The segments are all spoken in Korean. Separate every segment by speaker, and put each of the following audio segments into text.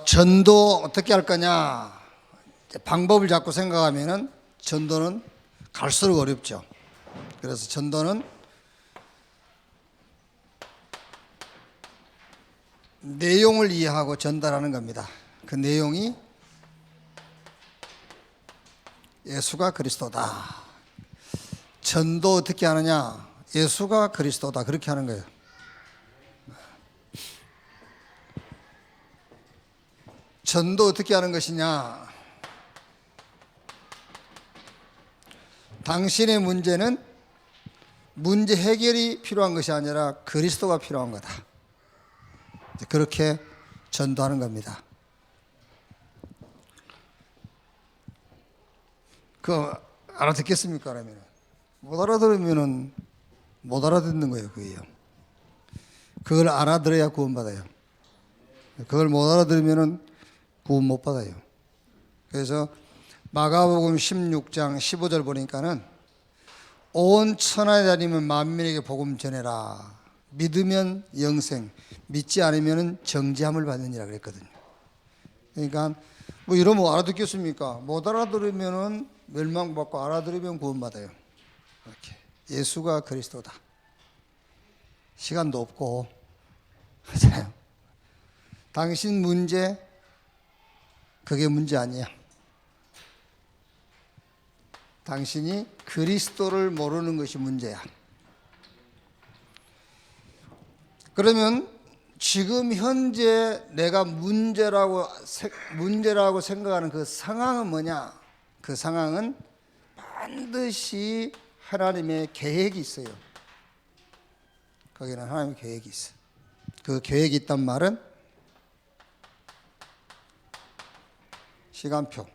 Speaker 1: 전도 어떻게 할 거냐? 방법을 자꾸 생각하면은 전도는 갈수록 어렵죠. 그래서 전도는 내용을 이해하고 전달하는 겁니다. 그 내용이 예수가 그리스도다. 전도 어떻게 하느냐? 예수가 그리스도다. 그렇게 하는 거예요. 전도 어떻게 하는 것이냐? 당신의 문제는 문제 해결이 필요한 것이 아니라 그리스도가 필요한 거다. 그렇게 전도하는 겁니다. 알아듣겠습니까? 그러면 못 알아들으면은 못 알아듣는 거예요. 그게요. 그걸 알아들어야 구원받아요. 그걸 못 알아들으면은 구원 못 받아요. 그래서 마가복음 16장 15절 보니까는 온 천하에 다니면 만민에게 복음 전해라. 믿으면 영생, 믿지 않으면 정죄함을 받느니라 그랬거든요. 그러니까 뭐 이러면 알아듣겠습니까? 못 알아들으면은 멸망받고 알아들으면 구원받아요. 이렇게 예수가 그리스도다. 시간도 없고 맞아요. 당신 문제 그게 문제 아니야. 당신이 그리스도를 모르는 것이 문제야. 그러면 지금 현재 내가 문제라고 생각하는 그 상황은 뭐냐? 그 상황은 반드시 하나님의 계획이 있어요. 거기는 하나님의 계획이 있어요. 그 계획이 있단 말은 시간표.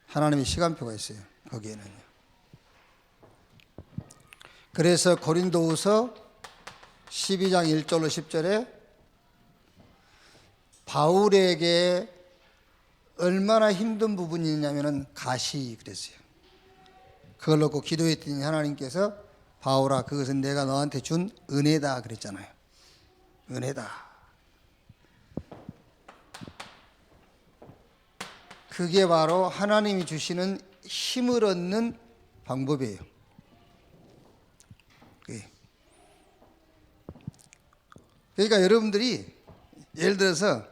Speaker 1: 하나님의 시간표가 있어요. 거기에는요. 그래서 고린도후서 12장 1절로 10절에 바울에게 얼마나 힘든 부분이 있냐면은 가시 그랬어요. 그걸 놓고 기도했더니 하나님께서 바울아 그것은 내가 너한테 준 은혜다 그랬잖아요. 은혜다. 그게 바로 하나님이 주시는 힘을 얻는 방법이에요. 그러니까 여러분들이 예를 들어서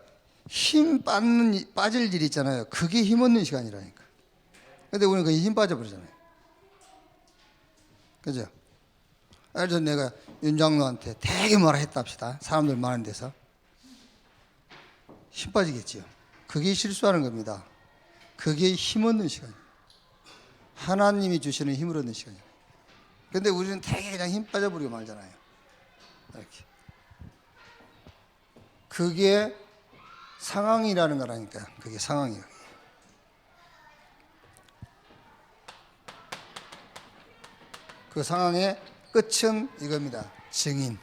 Speaker 1: 힘 빠질 일 있잖아요. 그게 힘 얻는 시간이라니까. 근데 우리는 그게 힘 빠져버리잖아요. 그죠? 예를 들어 내가 윤장로한테 되게 뭐라 했다 합시다. 사람들 많은 데서. 힘 빠지겠지요. 그게 실수하는 겁니다. 그게 힘 얻는 시간이에요. 하나님이 주시는 힘을 얻는 시간이에요. 근데 우리는 되게 그냥 힘 빠져버리고 말잖아요. 이렇게. 그게 상황이라는 거라니까. 그게 상황이에요. 그 상황의 끝은 이겁니다. 증인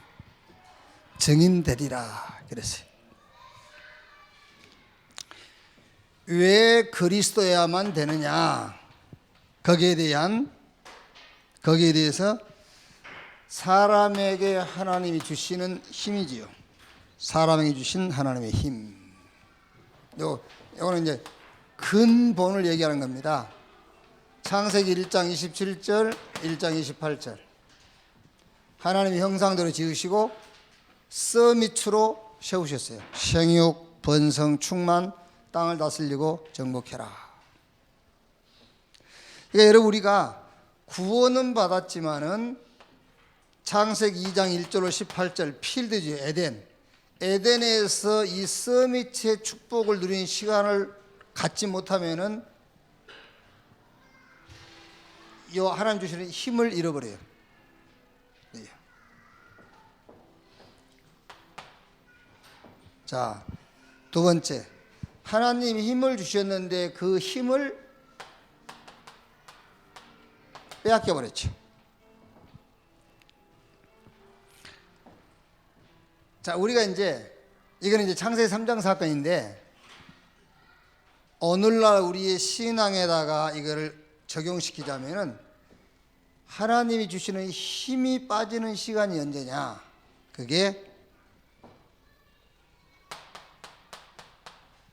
Speaker 1: 되리라 그랬어요. 왜 그리스도야만 되느냐? 거기에 대해서 사람에게 하나님이 주시는 힘이지요. 사람에게 주신 하나님의 힘. 이거는 이제 근본을 얘기하는 겁니다. 창세기 1장 27절, 1장 28절. 하나님이 형상대로 지으시고 써 밑으로 세우셨어요. 생육, 번성, 충만, 땅을 다스리고 정복해라. 그러니까 여러분 우리가 구원은 받았지만은 창세기 2장 1절로 18절 필드죠. 에덴에서 이 서밋의 축복을 누린 시간을 갖지 못하면은 이 하나님 주시는 힘을 잃어버려요. 네. 자, 두 번째. 하나님이 힘을 주셨는데 그 힘을 빼앗겨 버렸죠. 자, 우리가 이거는 이제 창세기 3장 사건인데 오늘날 우리의 신앙에다가 이거를 적용시키자면은 하나님이 주시는 힘이 빠지는 시간이 언제냐? 그게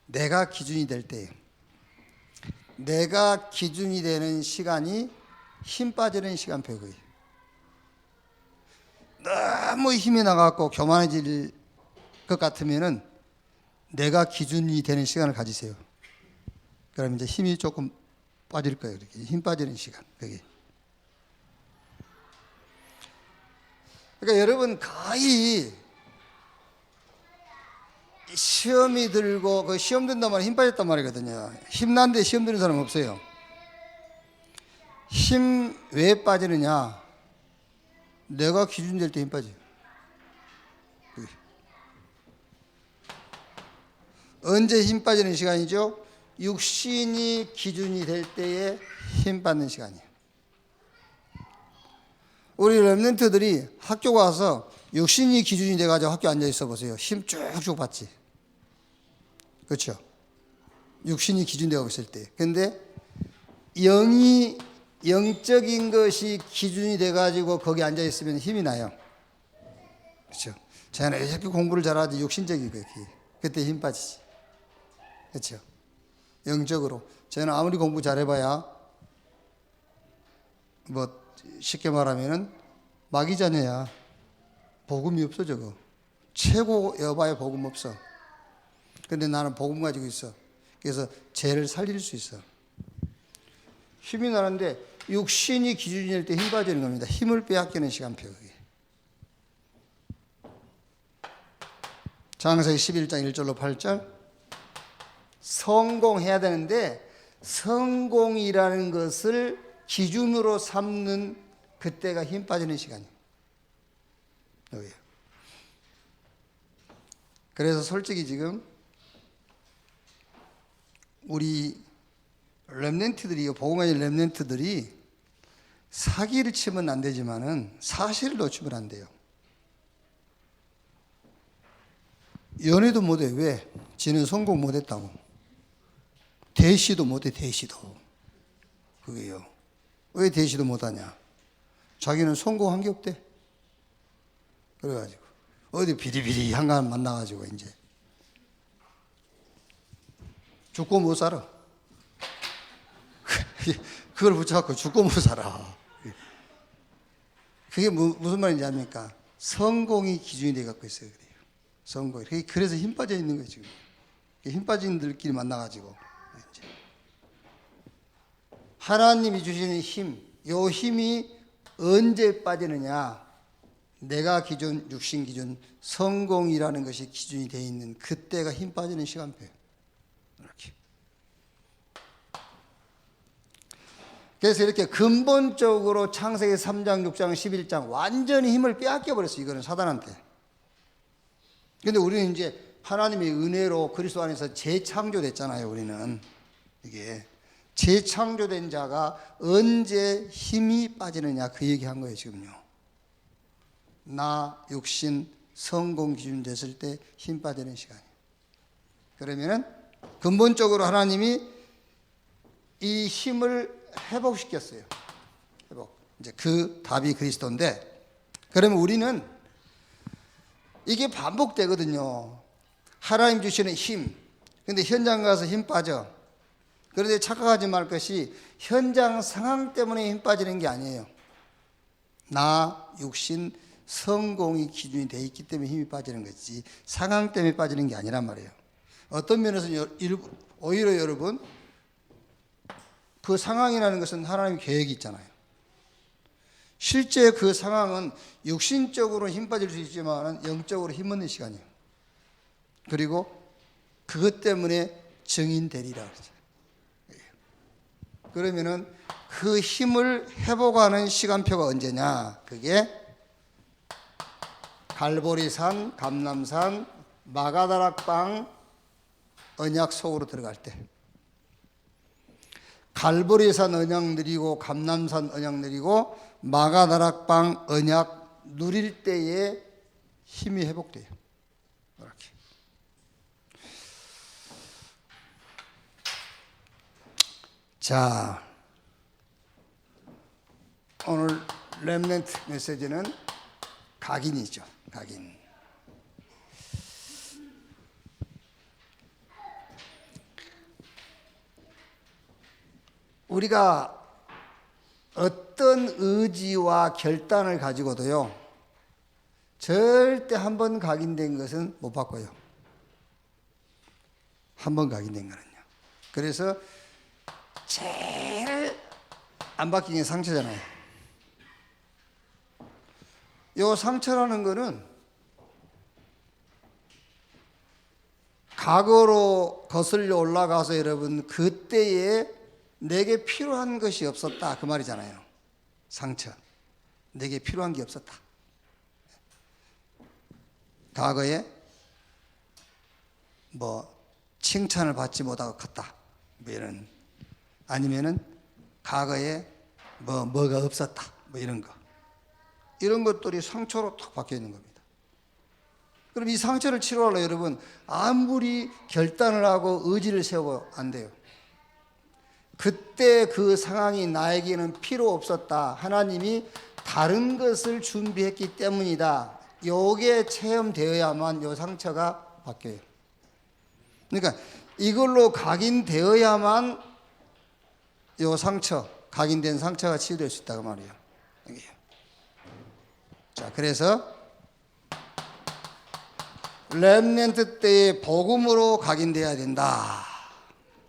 Speaker 1: 내가 기준이 될 때예요. 내가 기준이 되는 시간이 힘 빠지는 시간표고요. 너무 힘이 나갖고 교만해질 것 같으면은 내가 기준이 되는 시간을 가지세요. 그럼 이제 힘이 조금 빠질 거예요. 이렇게 힘 빠지는 시간. 그게. 그러니까 여러분 거의 시험이 들고 그 시험 든단 말에 힘 빠졌단 말이거든요. 힘난데 시험 드는 사람 없어요. 힘 왜 빠지느냐? 내가 기준 될 때 힘 빠져요. 언제 힘 빠지는 시간이죠? 육신이 기준이 될 때에 힘 받는 시간이에요. 우리 렘넌트들이 학교 가서 육신이 기준이 돼가지고 학교 앉아 있어 보세요. 힘 쭉쭉 받지. 그렇죠? 육신이 기준되고 있을 때. 근데 영적인 것이 기준이 돼가지고 거기 앉아 있으면 힘이 나요. 그렇죠? 저는 왜 이렇게 공부를 잘하지? 육신적이고 그때 힘 빠지지. 그렇죠? 영적으로 저는 아무리 공부 잘해봐야 뭐 쉽게 말하면은 마귀자녀야. 복음이 없어. 저거 최고 여봐야 복음 없어. 근데 나는 복음 가지고 있어. 그래서 죄를 살릴 수 있어. 힘이 나는데 육신이 기준이 될 때 힘 빠지는 겁니다. 힘을 빼앗기는 시간표. 그게. 창세기 11장 1절로 8절. 성공해야 되는데 성공이라는 것을 기준으로 삼는 그때가 힘 빠지는 시간이에요. 여기요. 그래서 솔직히 지금 우리 렘넌트들이 복음의 렘넌트들이 사기를 치면 안 되지만은 사실을 놓치면 안 돼요. 연애도 못해. 왜? 지는 성공 못했다고. 대시도 못해. 대시도. 그게요. 왜 대시도 못하냐? 자기는 성공한 게 없대. 그래가지고 어디 비리비리 한간 만나가지고 이제 죽고 못 살아. 그걸 붙여갖고 죽고 못 살아. 그게 무슨 말인지 압니까? 성공이 기준이 돼 갖고 있어요. 그래요. 성공. 그래서 힘 빠져 있는 거예요 지금. 힘 빠진 들끼리 만나가지고 이제. 하나님이 주시는 힘, 요 힘이 언제 빠지느냐? 내가 기준, 육신 기준, 성공이라는 것이 기준이 되어 있는 그때가 힘 빠지는 시간표예요. 이렇게. 그래서 이렇게 근본적으로 창세기 3장, 6장, 11장 완전히 힘을 빼앗겨 버렸어요. 이거는 사단한테. 근데 우리는 이제 하나님의 은혜로 그리스도 안에서 재창조됐잖아요. 우리는 이게 재창조된 자가 언제 힘이 빠지느냐 그 얘기한 거예요. 지금요. 나 육신 성공 기준 됐을 때 힘 빠지는 시간이에요. 그러면은 근본적으로 하나님이 이 힘을 회복시켰어요. 회복. 이제 그 답이 그리스도인데, 그러면 우리는 이게 반복되거든요. 하나님 주시는 힘. 근데 현장 가서 힘 빠져. 그런데 착각하지 말 것이 현장 상황 때문에 힘 빠지는 게 아니에요. 나 육신 성공이 기준이 돼 있기 때문에 힘이 빠지는 거지 상황 때문에 빠지는 게 아니란 말이에요. 어떤 면에서 오히려 여러분 그 상황이라는 것은 하나님의 계획이 있잖아요. 실제 그 상황은 육신적으로 힘 빠질 수 있지만 영적으로 힘 얻는 시간이에요. 그리고 그것 때문에 증인되리라 그러죠. 그러면은 그 힘을 회복하는 시간표가 언제냐? 그게 갈보리산, 감람산, 마가다락방 언약 속으로 들어갈 때. 갈보리산 언약 누리고 감람산 언약 누리고 마가다락방 언약 누릴 때에 힘이 회복돼요. 이렇게. 자, 오늘 렘넌트 메시지는 각인이죠. 각인. 우리가 어떤 의지와 결단을 가지고도요, 절대 한 번 각인된 것은 못 바꿔요. 한 번 각인된 거는요. 그래서 제일 안 바뀌는 게 상처잖아요. 요 상처라는 거는 과거로 거슬려 올라가서 여러분 그때에 내게 필요한 것이 없었다 그 말이잖아요. 상처. 내게 필요한 게 없었다. 과거에 뭐 칭찬을 받지 못하고 컸다. 뭐 이런. 아니면은 과거에 뭐가 없었다. 뭐 이런 거. 이런 것들이 상처로 탁 박혀 있는 겁니다. 그럼 이 상처를 치료하려 여러분 아무리 결단을 하고 의지를 세우고 안 돼요. 그때 그 상황이 나에게는 필요 없었다. 하나님이 다른 것을 준비했기 때문이다. 요게 체험되어야만 요 상처가 바뀌어요. 그러니까 이걸로 각인되어야만 요 상처, 각인된 상처가 치유될 수 있다고 말이에요. 자, 그래서 렘넌트 때의 복음으로 각인돼야 된다.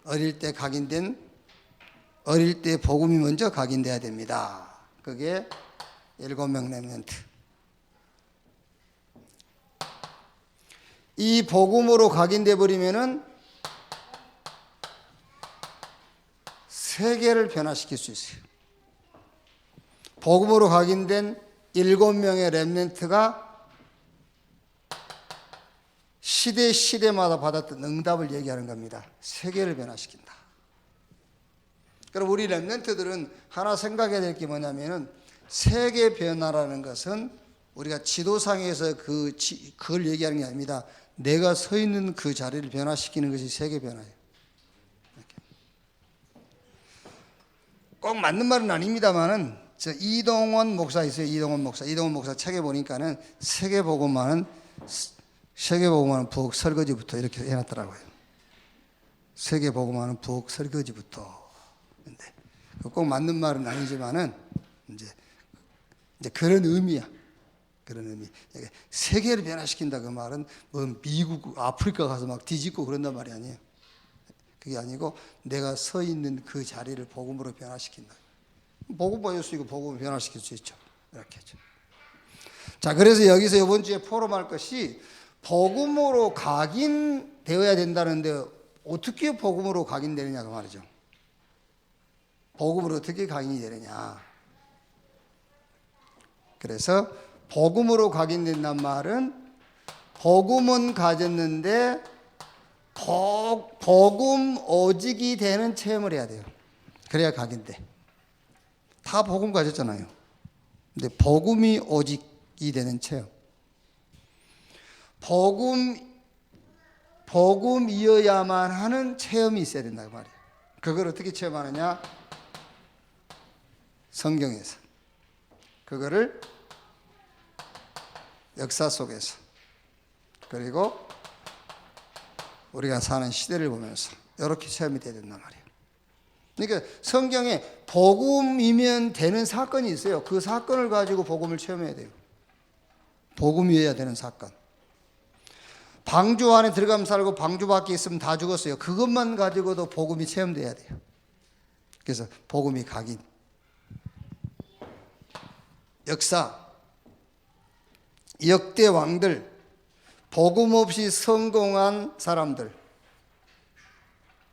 Speaker 1: 어릴 때 복음이 먼저 각인돼야 됩니다. 그게 7명 렘넌트. 이 복음으로 각인돼 버리면은 세계를 변화시킬 수 있어요. 복음으로 각인된 7명의 렘넌트가 시대마다 받았던 응답을 얘기하는 겁니다. 세계를 변화시킨다. 그럼 우리 렘넌트들은 하나 생각해야 될 게 뭐냐면은 세계 변화라는 것은 우리가 지도상에서 그걸 얘기하는 게 아닙니다. 내가 서 있는 그 자리를 변화시키는 것이 세계 변화예요. 이렇게. 꼭 맞는 말은 아닙니다만은 저 이동원 목사 있어요. 이동원 목사 책에 보니까는 세계복음화는 부엌 설거지부터 이렇게 해놨더라고요. 세계복음화는 부엌 설거지부터. 근데 꼭 맞는 말은 아니지만은 이제 그런 의미야. 그런 의미. 세계를 변화시킨다 그 말은 뭐 미국, 아프리카 가서 막 뒤집고 그런단 말이 아니에요. 그게 아니고 내가 서 있는 그 자리를 복음으로 변화시킨다. 복음 보일 수 있고 복음을 변화시킬 수 있죠. 이렇게 하죠. 자, 그래서 여기서 이번 주에 포럼할 것이 복음으로 각인되어야 된다는데 어떻게 복음으로 각인되느냐 그 말이죠. 복음으로 어떻게 각인이 되느냐. 그래서 복음으로 각인된단 말은 복음은 가졌는데 복음 오직이 되는 체험을 해야 돼요. 그래야 각인돼. 다 복음 가졌잖아요. 근데 복음이 오직이 되는 체험. 복음이어야만 하는 체험이 있어야 된다 그 말이에요. 그걸 어떻게 체험하느냐? 성경에서. 그거를 역사 속에서. 그리고 우리가 사는 시대를 보면서 이렇게 체험이 돼야 된단 말이에요. 그러니까 성경에 복음이면 되는 사건이 있어요. 그 사건을 가지고 복음을 체험해야 돼요. 복음이어야 되는 사건. 방주 안에 들어가면 살고 방주 밖에 있으면 다 죽었어요. 그것만 가지고도 복음이 체험돼야 돼요. 그래서 복음이 각인. 역사. 역대 왕들. 복음 없이 성공한 사람들.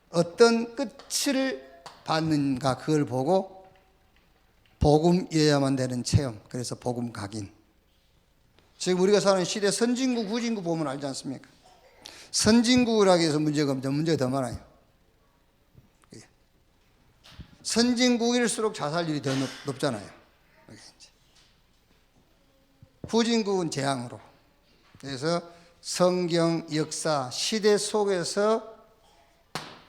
Speaker 1: 어떤 끝을 받는가 그걸 보고 복음이어야만 되는 체험. 그래서 복음 각인. 지금 우리가 사는 시대 선진국, 후진국 보면 알지 않습니까? 선진국이라고 해서 문제가 더 많아요. 선진국일수록 자살률이 더 높잖아요. 후진국은 재앙으로. 그래서 성경, 역사, 시대 속에서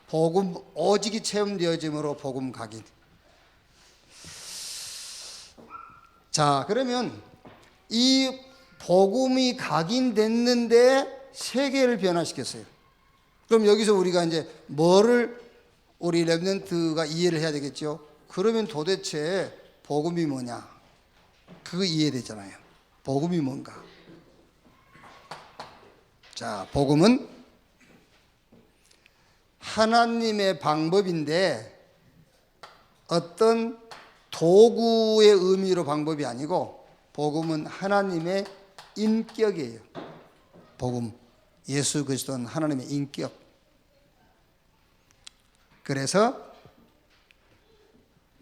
Speaker 1: 복음 오직이 체험되어짐으로 복음 각인. 자, 그러면 이 복음이 각인됐는데 세계를 변화시켰어요. 그럼 여기서 우리가 이제 뭐를 우리 렘넌트가 이해를 해야 되겠죠. 그러면 도대체 복음이 뭐냐? 그거 이해되잖아요. 복음이 뭔가? 자, 복음은 하나님의 방법인데 어떤 도구의 의미로 방법이 아니고 복음은 하나님의 인격이에요. 복음, 예수 그리스도는 하나님의 인격. 그래서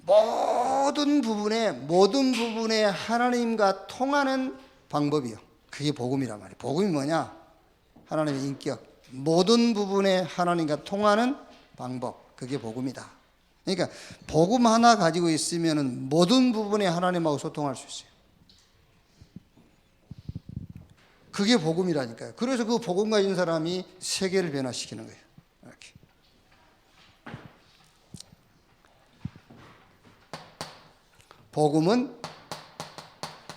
Speaker 1: 모든 부분에 하나님과 통하는 방법이요. 그게 복음이란 말이에요. 복음이 뭐냐? 하나님의 인격. 모든 부분에 하나님과 통하는 방법. 그게 복음이다. 그러니까 복음 하나 가지고 있으면 모든 부분에 하나님하고 소통할 수 있어요. 그게 복음이라니까요. 그래서 그 복음 가진 사람이 세계를 변화시키는 거예요. 이렇게. 복음은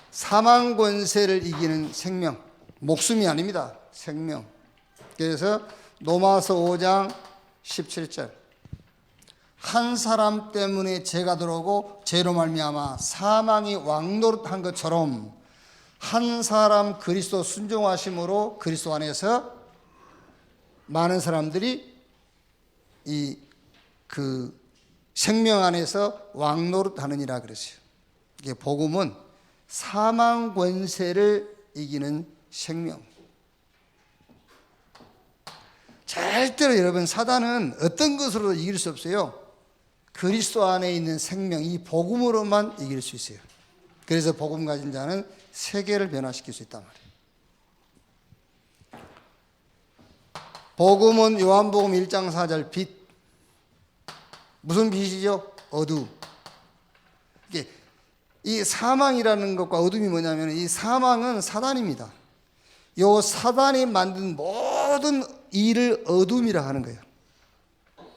Speaker 1: 사망 권세를 이기는 생명, 목숨이 아닙니다. 생명. 그래서 로마서 5장 17절. 한 사람 때문에 죄가 들어오고 죄로 말미암아 사망이 왕노릇한 것처럼 한 사람 그리스도 순종하심으로 그리스도 안에서 많은 사람들이 그 생명 안에서 왕노릇하느니라 그랬어요. 이게 복음은 사망 권세를 이기는 생명. 절대로 여러분 사단은 어떤 것으로도 이길 수 없어요. 그리스도 안에 있는 생명, 이 복음으로만 이길 수 있어요. 그래서 복음 가진 자는 세계를 변화시킬 수 있단 말이에요. 복음은 요한복음 1장 4절 빛. 무슨 빛이죠? 어두. 이게 이 사망이라는 것과 어둠이 뭐냐면 이 사망은 사단입니다. 요 사단이 만든 모든 일을 어둠이라 하는 거예요.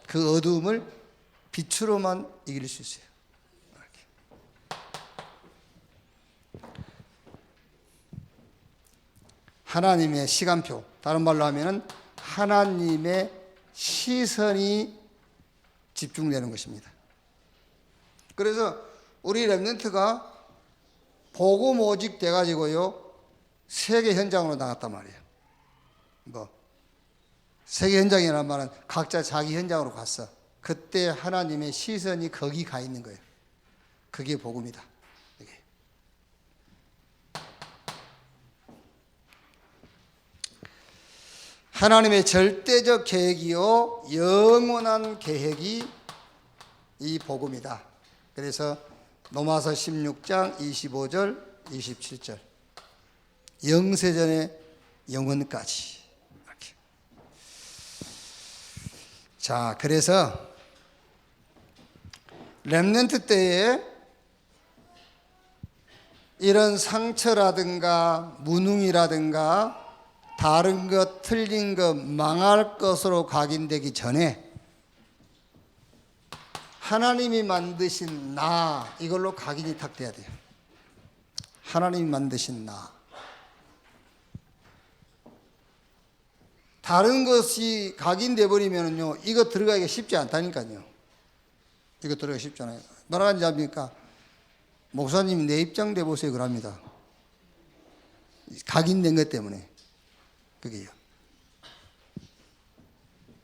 Speaker 1: 그 어둠을 빛으로만 이길 수 있어요. 하나님의 시간표, 다른 말로 하면은 하나님의 시선이 집중되는 것입니다. 그래서 우리 렘넌트가 복음 오직 돼가지고요 세계 현장으로 나갔단 말이에요. 세계 현장이라는 말은 각자 자기 현장으로 갔어. 그때 하나님의 시선이 거기 가 있는 거예요. 그게 복음이다. 이게. 하나님의 절대적 계획이요 영원한 계획이 이 복음이다. 그래서 로마서 16장 25절 27절 영세전의 영원까지 이렇게. 자, 그래서 렘넌트 때에 이런 상처라든가 무능이라든가 다른 것, 틀린 것, 망할 것으로 각인되기 전에 하나님이 만드신 나, 이걸로 각인이 탁 돼야 돼요. 하나님이 만드신 나. 다른 것이 각인돼 버리면요, 이거 들어가기가 쉽지 않다니까요. 이거 들어가기 쉽잖아요. 뭐라 하는지 압니까? 목사님 내 입장 돼 보세요 그럽니다. 각인된 것 때문에. 그게요.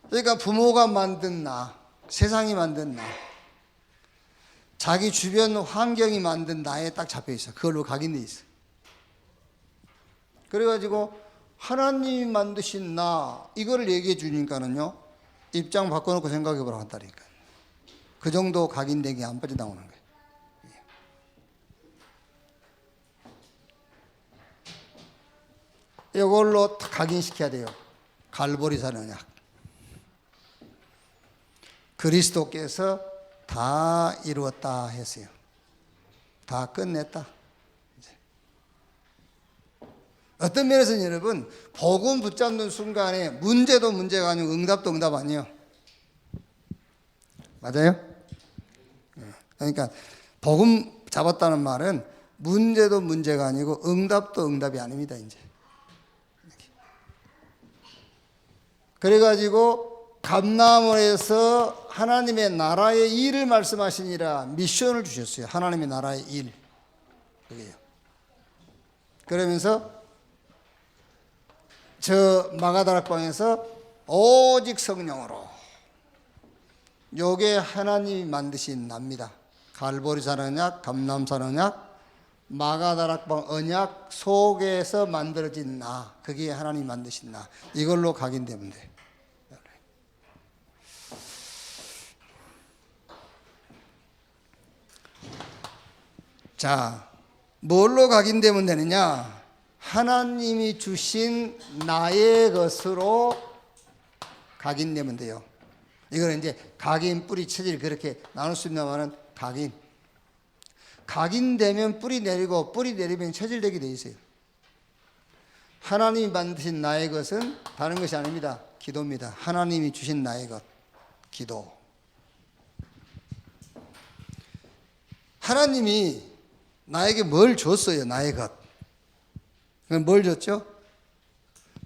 Speaker 1: 그러니까 부모가 만든 나, 세상이 만든 나, 자기 주변 환경이 만든 나에 딱 잡혀 있어. 그걸로 각인돼 있어. 그래가지고 하나님이 만드신 나, 이거를 얘기해 주니까는요, 입장 바꿔놓고 생각해 보라고 한다니까. 그 정도 각인된 게 안 빠져나오는 거예요. 이걸로 각인시켜야 돼요. 갈보리산 언약. 그리스도께서 다 이루었다 했어요. 다 끝냈다. 이제. 어떤 면에서는 여러분 복음 붙잡는 순간에 문제도 문제가 아니고 응답도 응답 아니에요. 맞아요? 그러니까 복음 잡았다는 말은 문제도 문제가 아니고 응답도 응답이 아닙니다. 이제. 그래가지고 감람원에서 하나님의 나라의 일을 말씀하시니라 미션을 주셨어요. 하나님의 나라의 일. 그게요. 그러면서 저 마가다락방에서 오직 성령으로, 요게 하나님이 만드신 납니다. 갈보리산 언약, 감람산 언약, 마가다락방 언약 속에서 만들어진 나, 그게 하나님이 만드신 나. 이걸로 각인되면 돼. 자, 뭘로 각인되면 되느냐? 하나님이 주신 나의 것으로 각인되면 돼요. 이거는 이제 각인, 뿌리, 체질 그렇게 나눌 수 있나마는 각인. 각인되면 뿌리 내리고 뿌리 내리면 체질 되게 돼 있어요. 하나님이 만드신 나의 것은 다른 것이 아닙니다. 기도입니다. 하나님이 주신 나의 것, 기도. 하나님이 나에게 뭘 줬어요? 나의 것. 그럼 뭘 줬죠?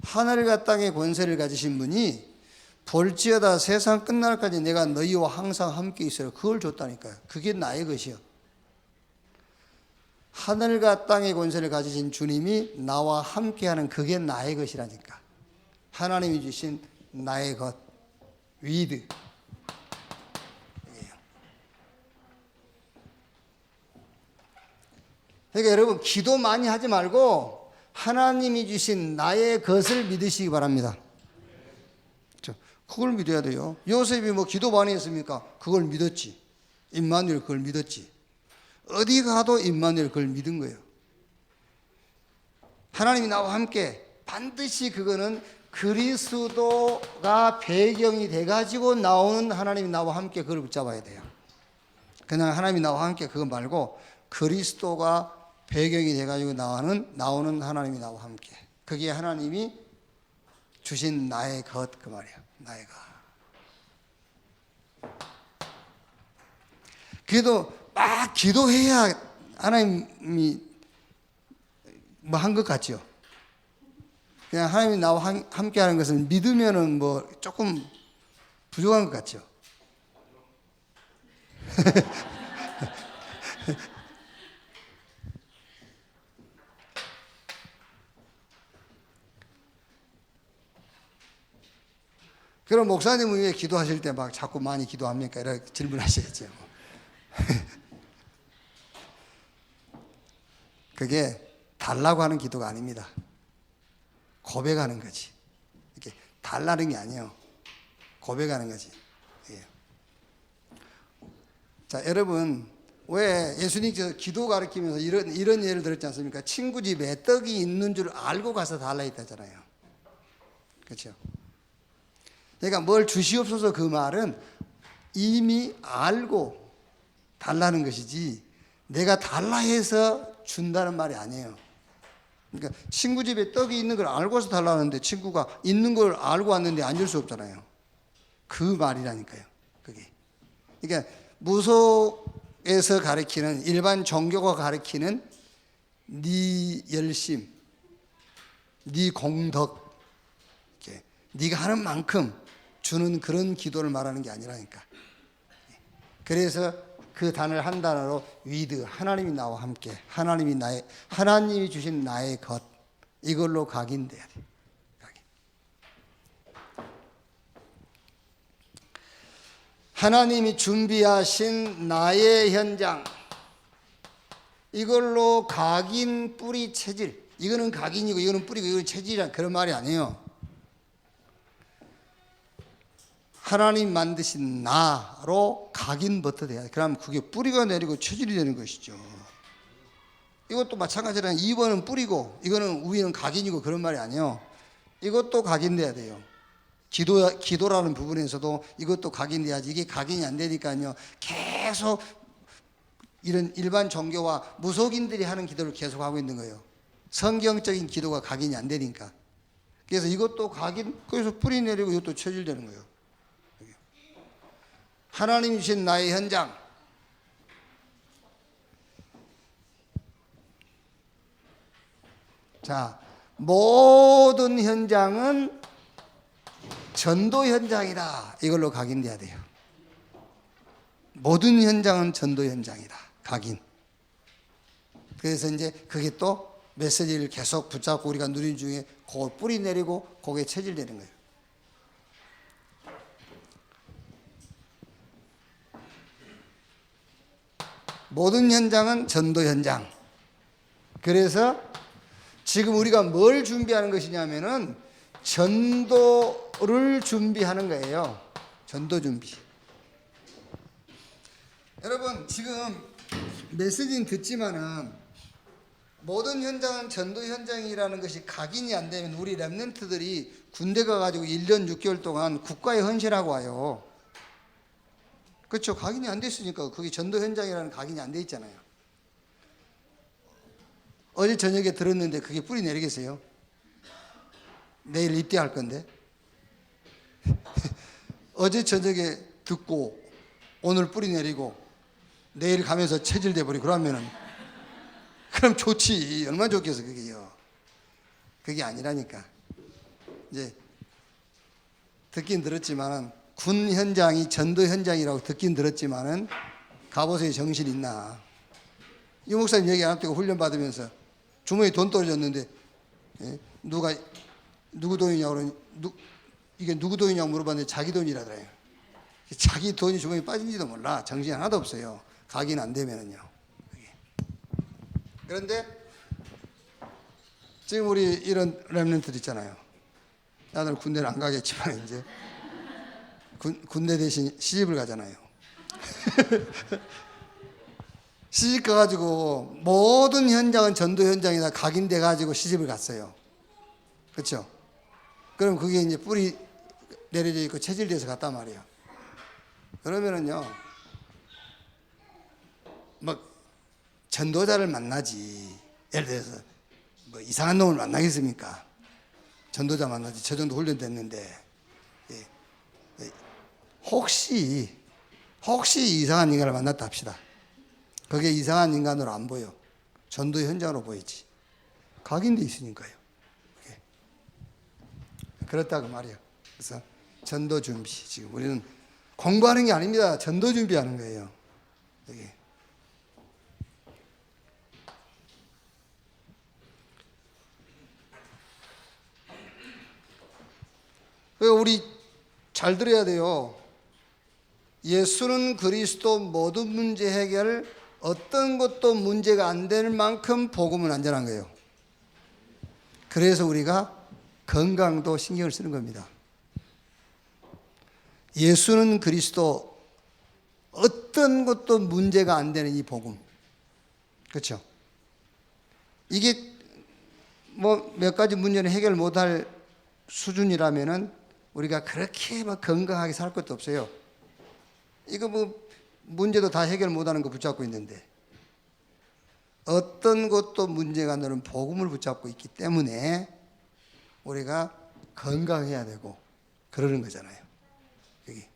Speaker 1: 하늘과 땅의 권세를 가지신 분이 볼지어다 세상 끝날까지 내가 너희와 항상 함께 있어요. 그걸 줬다니까요. 그게 나의 것이요. 하늘과 땅의 권세를 가지신 주님이 나와 함께하는 그게 나의 것이라니까. 하나님이 주신 나의 것, 위드. 그러니까 여러분 기도 많이 하지 말고 하나님이 주신 나의 것을 믿으시기 바랍니다. 그걸 믿어야 돼요. 요셉이 뭐 기도 많이 했습니까? 그걸 믿었지. 임마누엘 그걸 믿었지. 어디 가도 임마누엘 그걸 믿은 거예요. 하나님이 나와 함께, 반드시 그거는 그리스도가 배경이 돼가지고 나오는 하나님이 나와 함께 그걸 붙잡아야 돼요. 그냥 하나님이 나와 함께 그거 말고 그리스도가 배경이 돼가지고 나오는 하나님이 나와 함께. 그게 하나님이 주신 나의 것, 그 말이야. 나의 것. 그래도 막 기도해야 하나님이 뭐 한 것 같죠. 그냥 하나님이 나와 함께 하는 것을 믿으면은 뭐 조금 부족한 것 같죠. 그럼 목사님은 왜 기도하실 때 막 자꾸 많이 기도합니까? 이렇게 질문하시겠죠. 그게 달라고 하는 기도가 아닙니다. 고백하는 거지. 이렇게 달라는 게 아니에요. 고백하는 거지. 예. 자, 여러분, 왜 예수님께서 기도 가르치면서 이런 예를 들었지 않습니까? 친구 집에 떡이 있는 줄 알고 가서 달라 했다잖아요. 그렇죠? 그러니까 뭘 주시옵소서 그 말은 이미 알고 달라는 것이지 내가 달라 해서 준다는 말이 아니에요. 그러니까 친구 집에 떡이 있는 걸 알고서 달라는데 친구가 있는 걸 알고 왔는데 안 줄 수 없잖아요. 그 말이라니까요. 그게. 그러니까 무속에서 가르치는, 일반 종교가 가르치는 네 열심, 네 공덕, 이렇게 네가 하는 만큼 주는 그런 기도를 말하는 게 아니라니까. 그래서 그 단어를 한 단어로 위드, 하나님이 나와 함께, 하나님이 주신 나의 것, 이걸로 각인돼야 돼. 각인. 하나님이 준비하신 나의 현장, 이걸로 각인, 뿌리, 체질. 이거는 각인이고 이거는 뿌리고 이거는 체질이란 그런 말이 아니에요. 하나님 만드신 나로 각인부터 돼야 돼. 그럼 그게 뿌리가 내리고 체질이 되는 것이죠. 이것도 마찬가지로 2번은 뿌리고 이거는 위는 각인이고 그런 말이 아니에요. 이것도 각인돼야 돼요. 기도라는 부분에서도 이것도 각인돼야지. 이게 각인이 안 되니까요. 계속 이런 일반 종교와 무속인들이 하는 기도를 계속 하고 있는 거예요. 성경적인 기도가 각인이 안 되니까. 그래서 이것도 각인, 그래서 뿌리 내리고 이것도 체질되는 거예요. 하나님이 주신 나의 현장. 자, 모든 현장은 전도 현장이다. 이걸로 각인돼야 돼요. 모든 현장은 전도 현장이다. 각인. 그래서 이제 그게 또 메시지를 계속 붙잡고 우리가 누린 중에 그걸 뿌리 내리고 거기에 체질되는 거예요. 모든 현장은 전도 현장. 그래서 지금 우리가 뭘 준비하는 것이냐면은 전도를 준비하는 거예요. 전도 준비. 여러분 지금 메시지는 듣지만은 모든 현장은 전도 현장이라는 것이 각인이 안 되면 우리 렘넌트들이 군대 가가지고 1년 6개월 동안 국가에 헌신하고 와요. 그렇죠. 각인이 안 됐으니까 그게 전도 현장이라는 각인이 안 돼 있잖아요. 어제 저녁에 들었는데 그게 뿌리 내리겠어요? 내일 입대할 건데. 어제 저녁에 듣고 오늘 뿌리 내리고 내일 가면서 체질돼 버리고 그러면은 그럼 좋지. 얼마나 좋겠어 그게요. 그게 아니라니까. 이제 듣긴 들었지만은 군 현장이 전도 현장이라고 듣긴 들었지만은 가보세요. 정신 있나? 이 목사님 얘기 안 하고 훈련 받으면서 주머니에 돈 떨어졌는데 누구 돈이냐고 그러니 이게 누구 돈이냐고 물어봤는데 자기 돈이라더래요. 자기 돈이 주머니에 빠진지도 몰라. 정신이 하나도 없어요. 각인 안 되면은요. 그런데 지금 우리 이런 렘넌트들 있잖아요. 나는 군대를 안 가겠지만 이제 군대 대신 시집을 가잖아요. 시집 가가지고 모든 현장은 전도 현장이다 각인돼 가지고 시집을 갔어요. 그렇죠? 그럼 그게 이제 뿌리 내려져 있고 체질돼서 갔단 말이에요. 그러면은요, 막 전도자를 만나지. 예를 들어서 뭐 이상한 놈을 만나겠습니까? 전도자 만나지. 저 정도 훈련됐는데 혹시 이상한 인간을 만났다 합시다. 그게 이상한 인간으로 안 보여. 전도 현장으로 보이지. 각인돼 있으니까요. 그렇다고 말이에요. 그래서 전도 준비. 지금 우리는 공부하는 게 아닙니다. 전도 준비하는 거예요. 여기. 우리 잘 들어야 돼요. 예수는 그리스도 모든 문제 해결 어떤 것도 문제가 안 될 만큼 복음은 안전한 거예요. 그래서 우리가 건강도 신경을 쓰는 겁니다. 예수는 그리스도 어떤 것도 문제가 안 되는 이 복음. 그렇죠? 이게 뭐 몇 가지 문제는 해결 못할 수준이라면은 우리가 그렇게 막 건강하게 살 것도 없어요. 이거 뭐 문제도 다 해결 못하는 거 붙잡고 있는데 어떤 것도 문제가 안 되는 복음을 붙잡고 있기 때문에 우리가 건강해야 되고 그러는 거잖아요. 여기.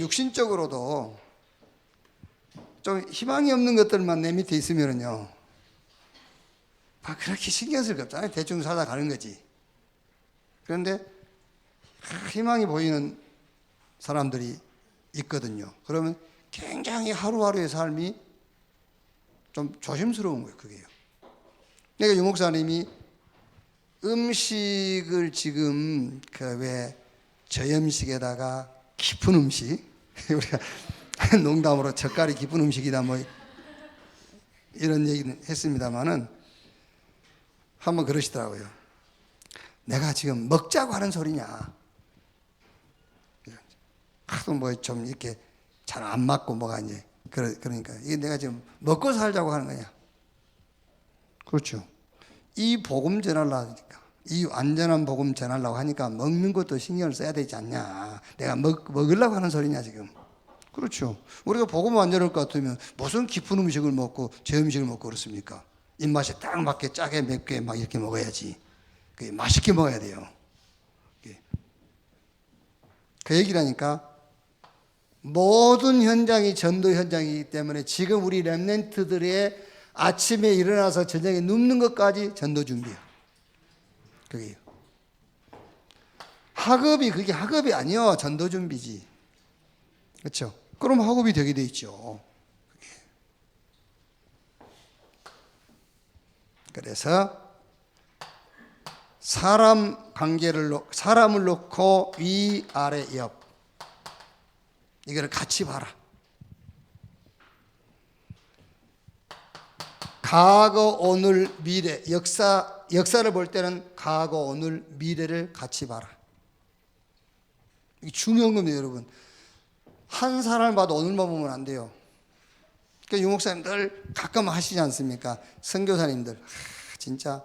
Speaker 1: 육신적으로도 좀 희망이 없는 것들만 내 밑에 있으면은요, 그렇게 신경 쓸 게 없잖아요. 대충 살아가는 거지. 그런데 희망이 보이는 사람들이 있거든요. 그러면 굉장히 하루하루의 삶이 좀 조심스러운 거예요. 그게요. 그러니까 유 목사님이 음식을 지금 그 왜 저염식에다가 깊은 음식 우리가 농담으로 젓갈이 깊은 음식이다 뭐 이런 얘기는 했습니다마는 한번 그러시더라고요. 내가 지금 먹자고 하는 소리냐? 하도 뭐 좀 이렇게 잘 안 맞고 뭐가 이제 그러니까 이게 내가 지금 먹고 살자고 하는 거냐? 그렇죠. 이 복음 전하려니까 이 안전한 복음 전하려고 하니까 먹는 것도 신경을 써야 되지 않냐? 내가 먹으려고 하는 소리냐 지금? 그렇죠. 우리가 복음 안 전할 것 같으면 무슨 깊은 음식을 먹고 저 음식을 먹고 그렇습니까? 입맛에 딱 맞게 짜게 맵게 막 이렇게 먹어야지. 그게 맛있게 먹어야 돼요. 그 얘기라니까 모든 현장이 전도 현장이기 때문에 지금 우리 렘넌트들의 아침에 일어나서 저녁에 눕는 것까지 전도 준비야. 그게요. 학업이 그게 학업이 아니요. 전도 준비지. 그렇죠? 그럼 학업이 되게 돼 있죠. 그래서 사람을 놓고 위, 아래, 옆 이거를 같이 봐라. 과거, 오늘, 미래, 역사를 볼 때는 과거, 오늘, 미래를 같이 봐라. 이게 중요한 겁니다, 여러분. 한 사람을 봐도 오늘만 보면 안 돼요. 그러니까 유목사님 늘 가끔 하시지 않습니까? 선교사님들 진짜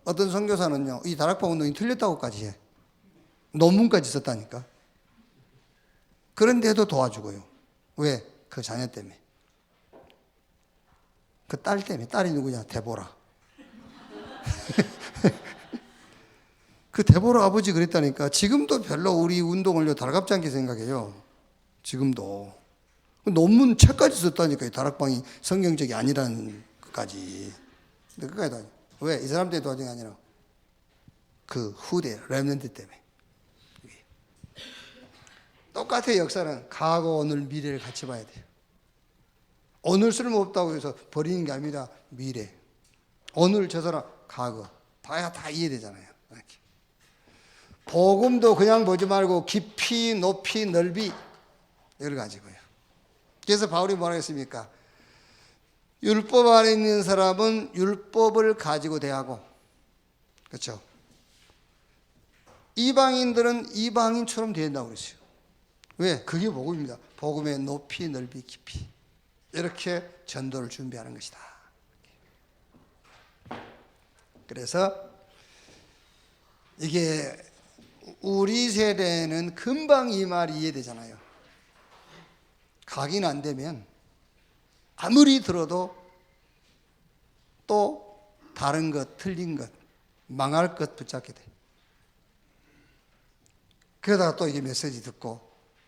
Speaker 1: 어떤 선교사는요 이 다락방 운동이 틀렸다고까지 해. 논문까지 썼다니까. 그런데도 도와주고요. 왜? 그 자녀 때문에. 그 딸 때문에. 딸이 누구냐? 데보라. 그 데보라 아버지 그랬다니까. 지금도 별로 우리 운동을 달갑지 않게 생각해요. 지금도. 논문 책까지 썼다니까요. 다락방이 성경적이 아니라는 것까지. 근데 그까지 다. 왜? 이 사람 때문에 도와준 게 아니라 그 후대, 렘넌트 때문에. 똑같아요. 역사는 과거, 오늘, 미래를 같이 봐야 돼요. 오늘 쓸모없다고 해서 버리는 게 아니라 미래. 오늘 저 사람 과거. 봐야 다 이해되잖아요. 이렇게. 복음도 그냥 보지 말고 깊이, 높이, 넓이 이걸 가지고요. 그래서 바울이 뭐라 했습니까? 율법 안에 있는 사람은 율법을 가지고 대하고, 그렇죠? 이방인들은 이방인처럼 된다고 그랬어요. 왜? 그게 복음입니다. 복음의 높이, 넓이, 깊이. 이렇게 전도를 준비하는 것이다. 그래서 이게 우리 세대는 금방 이 말이 이해되잖아요. 각인 안 되면 아무리 들어도 또 다른 것, 틀린 것, 망할 것 붙잡게 돼. 그러다가 또 이게 메시지 듣고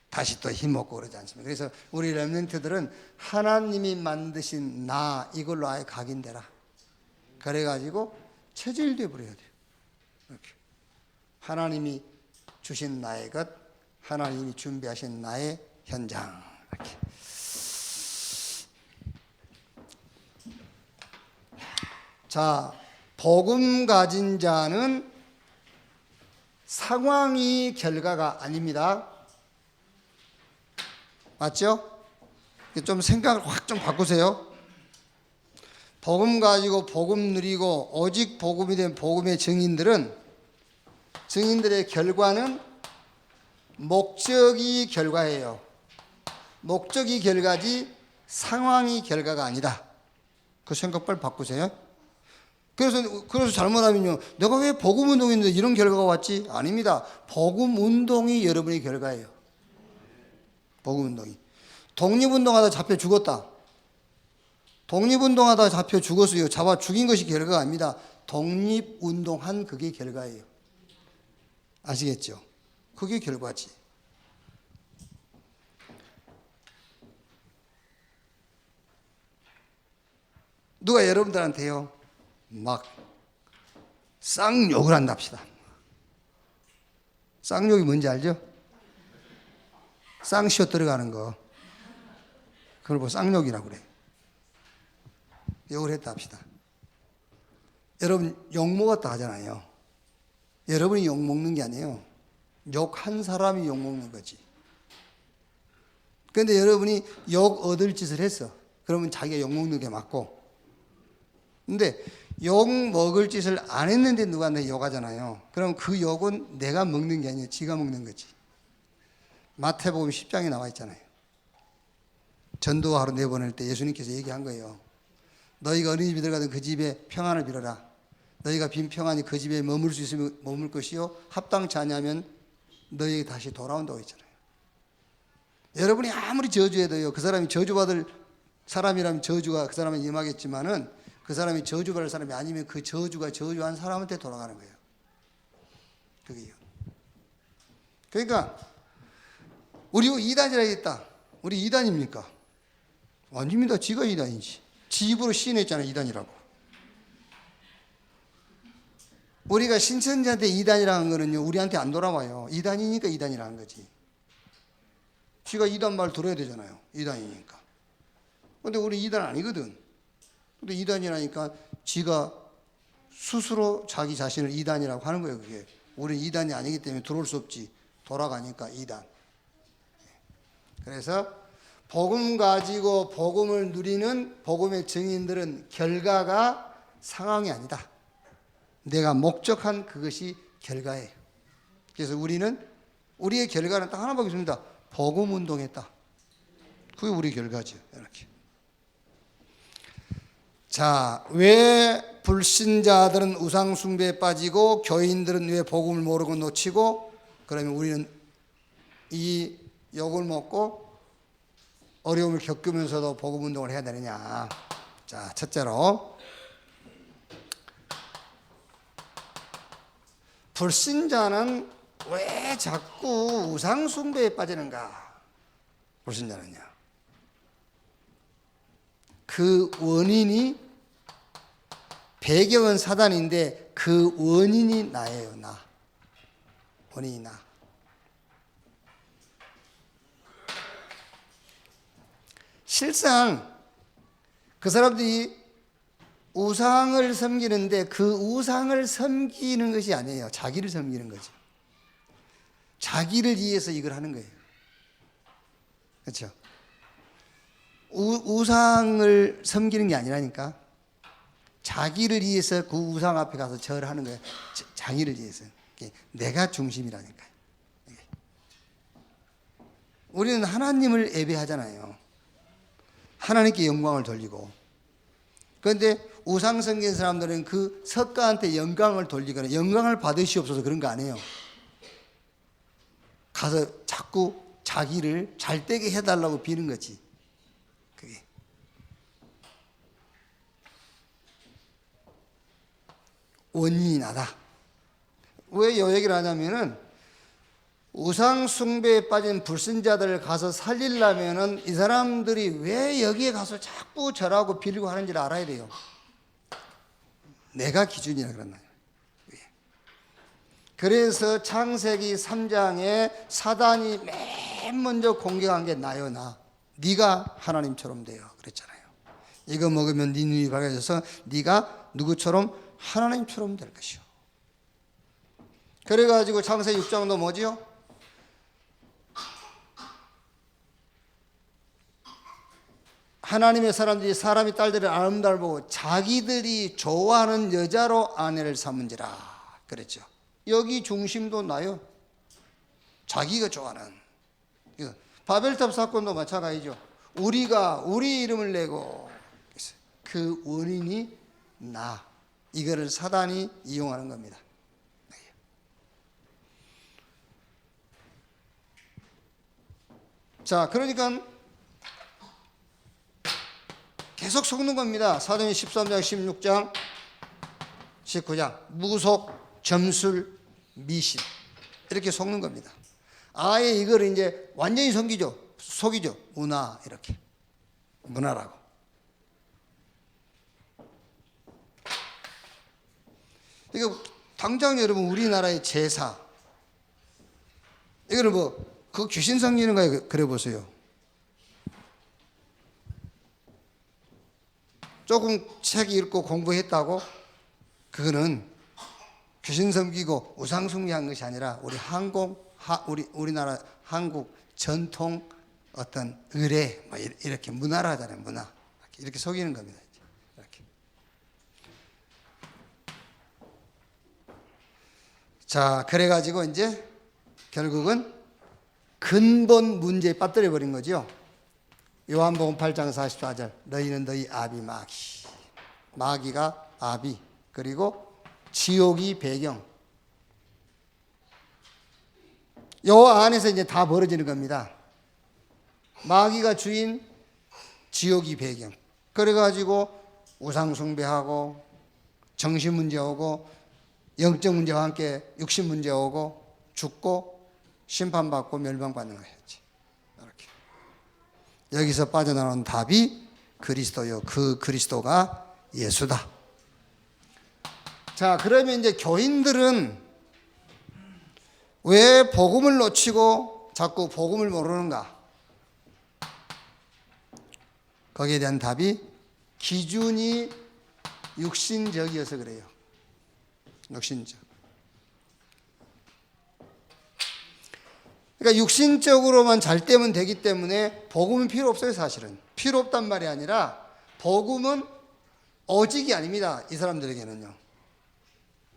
Speaker 1: 다시 또 힘먹고 그러지 않습니까? 그래서 우리 렘넌트들은 하나님이 만드신 나 이걸로 아예 각인되라. 그래가지고 체질돼 버려야 돼요. 이렇게. 하나님이 주신 나의 것, 하나님이 준비하신 나의 현장. 이렇게. 자, 복음 가진 자는 상황이 결과가 아닙니다. 맞죠? 좀 생각을 확 좀 바꾸세요. 복음 가지고 복음 누리고 오직 복음이 된 복음의 증인들의 결과는 목적이 결과예요. 목적이 결과지 상황이 결과가 아니다. 그 생각 빨리 바꾸세요. 그래서 잘못하면요, 내가 왜 복음 운동인데 이런 결과가 왔지? 아닙니다. 복음 운동이 여러분의 결과예요. 복음 운동이. 독립운동하다 잡혀 죽었다. 독립운동하다 잡혀 죽었어요. 잡아 죽인 것이 결과가 아닙니다. 독립운동한 그게 결과예요. 아시겠죠? 그게 결과지. 누가 여러분들한테요 막 쌍욕을 한답시다. 쌍욕이 뭔지 알죠? 쌍시어 들어가는 거. 그걸 보고 쌍욕이라고 그래. 욕을 했다 합시다. 여러분 욕 먹었다 하잖아요. 여러분이 욕 먹는 게 아니에요. 욕한 사람이 욕 먹는 거지. 그런데 여러분이 욕 얻을 짓을 했어. 그러면 자기가 욕 먹는 게 맞고. 근데 욕 먹을 짓을 안 했는데 누가 내 욕하잖아요. 그럼 그 욕은 내가 먹는 게 아니에요. 지가 먹는 거지. 마태복음 10장에 나와 있잖아요. 전도하러 내보낼 때 예수님께서 얘기한 거예요. 너희가 어느 집에 들어가든 그 집에 평안을 빌어라. 너희가 빈 평안이 그 집에 머물 수 있으면 머물 것이요 합당치 않으면 너희에게 다시 돌아온다고 했잖아요. 여러분이 아무리 저주해도요, 그 사람이 저주받을 사람이라면 저주가 그 사람에 임하겠지만은 그 사람이 저주받을 사람이 아니면 그 저주가 저주한 사람한테 돌아가는 거예요. 그게요. 그러니까 우리 이단이라 했다. 우리 이단입니까? 아닙니다. 지가 이단이지. 지 입으로 시인했잖아요. 이단이라고. 우리가 신천지한테 이단이라는 거는요, 우리한테 안 돌아와요. 이단이니까 이단이라는 거지. 지가 이단 말 들어야 되잖아요. 이단이니까. 근데 우리 이단 아니거든. 근데 이단이라니까 지가 스스로 자기 자신을 이단이라고 하는 거예요. 그게. 우리는 이단이 아니기 때문에 들어올 수 없지. 돌아가니까 이단. 그래서 복음 가지고 복음을 누리는 복음의 증인들은 결과가 상황이 아니다. 내가 목적한 그것이 결과예요. 그래서 우리의 결과는 딱 하나밖에 없습니다. 복음 운동했다. 그게 우리 결과죠. 이렇게. 자, 왜 불신자들은 우상 숭배에 빠지고 교인들은 왜 복음을 모르고 놓치고, 그러면 우리는 이 욕을 먹고 어려움을 겪으면서도 복음 운동을 해야 되느냐. 자, 첫째로 불신자는 왜 자꾸 우상 숭배에 빠지는가? 불신자는요. 그 원인이, 배경은 사단인데 그 원인이 나예요. 나. 원인이 나. 실상 그 사람들이 우상을 섬기는데 그 우상을 섬기는 것이 아니에요. 자기를 섬기는 거죠. 자기를 위해서 이걸 하는 거예요. 그렇죠? 우상을 섬기는 게 아니라니까. 자기를 위해서 그 우상 앞에 가서 절하는 거예요. 자기를 위해서. 내가 중심이라니까요. 우리는 하나님을 예배하잖아요. 하나님께 영광을 돌리고. 그런데 우상 섬기는 사람들은 그 석가한테 영광을 돌리거나 영광을 받으시옵소서 그런 거 아니에요. 가서 자꾸 자기를 잘되게 해달라고 비는 거지. 그게. 원인이 나다. 왜 이 얘기를 하냐면은 우상 숭배에 빠진 불신자들을 가서 살리려면은 이 사람들이 왜 여기에 가서 자꾸 절하고 빌고 하는지를 알아야 돼요. 내가 기준이라 그랬나요? 그래서 창세기 3장에 사단이 맨 먼저 공격한 게 나요. 나. 네가 하나님처럼 돼요. 그랬잖아요. 이거 먹으면 네 눈이 밝아져서 네가 누구처럼 하나님처럼 될 것이요. 그래가지고 창세기 6장도 뭐지요? 하나님의 사람들이 사람이 딸들을 아름다움을 보고 자기들이 좋아하는 여자로 아내를 삼은지라 그랬죠. 여기 중심도 나요. 자기가 좋아하는. 바벨탑 사건도 마찬가지죠. 우리가 우리 이름을 내고 그 원인이 나. 이거를 사단이 이용하는 겁니다. 자, 그러니까 계속 속는 겁니다. 사도행전 13장, 16장, 19장. 무속, 점술, 미신. 이렇게 속는 겁니다. 아예 이걸 이제 완전히 속이죠. 문화, 이렇게. 문화라고. 이거 당장 여러분 우리나라의 제사. 이거는 그 귀신 섬기는 거에 그래 보세요. 조금 책 읽고 공부했다고 그거는 귀신 섬기고 우상 숭배한 것이 아니라 우리나라 한국 전통 어떤 의례 이렇게 문화라 하잖아요. 문화 이렇게 속이는 겁니다. 이렇게. 자, 그래가지고 이제 결국은 근본 문제에 빠뜨려 버린 거죠. 요한복음 8장 44절 너희는 너희 아비 마귀가 아비, 그리고 지옥이 배경. 요 안에서 이제 다 벌어지는 겁니다. 마귀가 주인, 지옥이 배경. 그래가지고 우상 숭배하고 정신 문제 오고 영적 문제와 함께 육신 문제 오고 죽고 심판받고 멸망받는 거였지. 이렇게. 여기서 빠져나오는 답이 그리스도요. 그 그리스도가 예수다. 자, 그러면 이제 교인들은 왜 복음을 놓치고 자꾸 복음을 모르는가? 거기에 대한 답이 기준이 육신적이어서 그래요. 육신적. 그러니까 육신적으로만 잘 되면 되기 때문에 복음은 필요 없어요, 사실은. 필요 없단 말이 아니라 복음은 오직이 아닙니다, 이 사람들에게는요.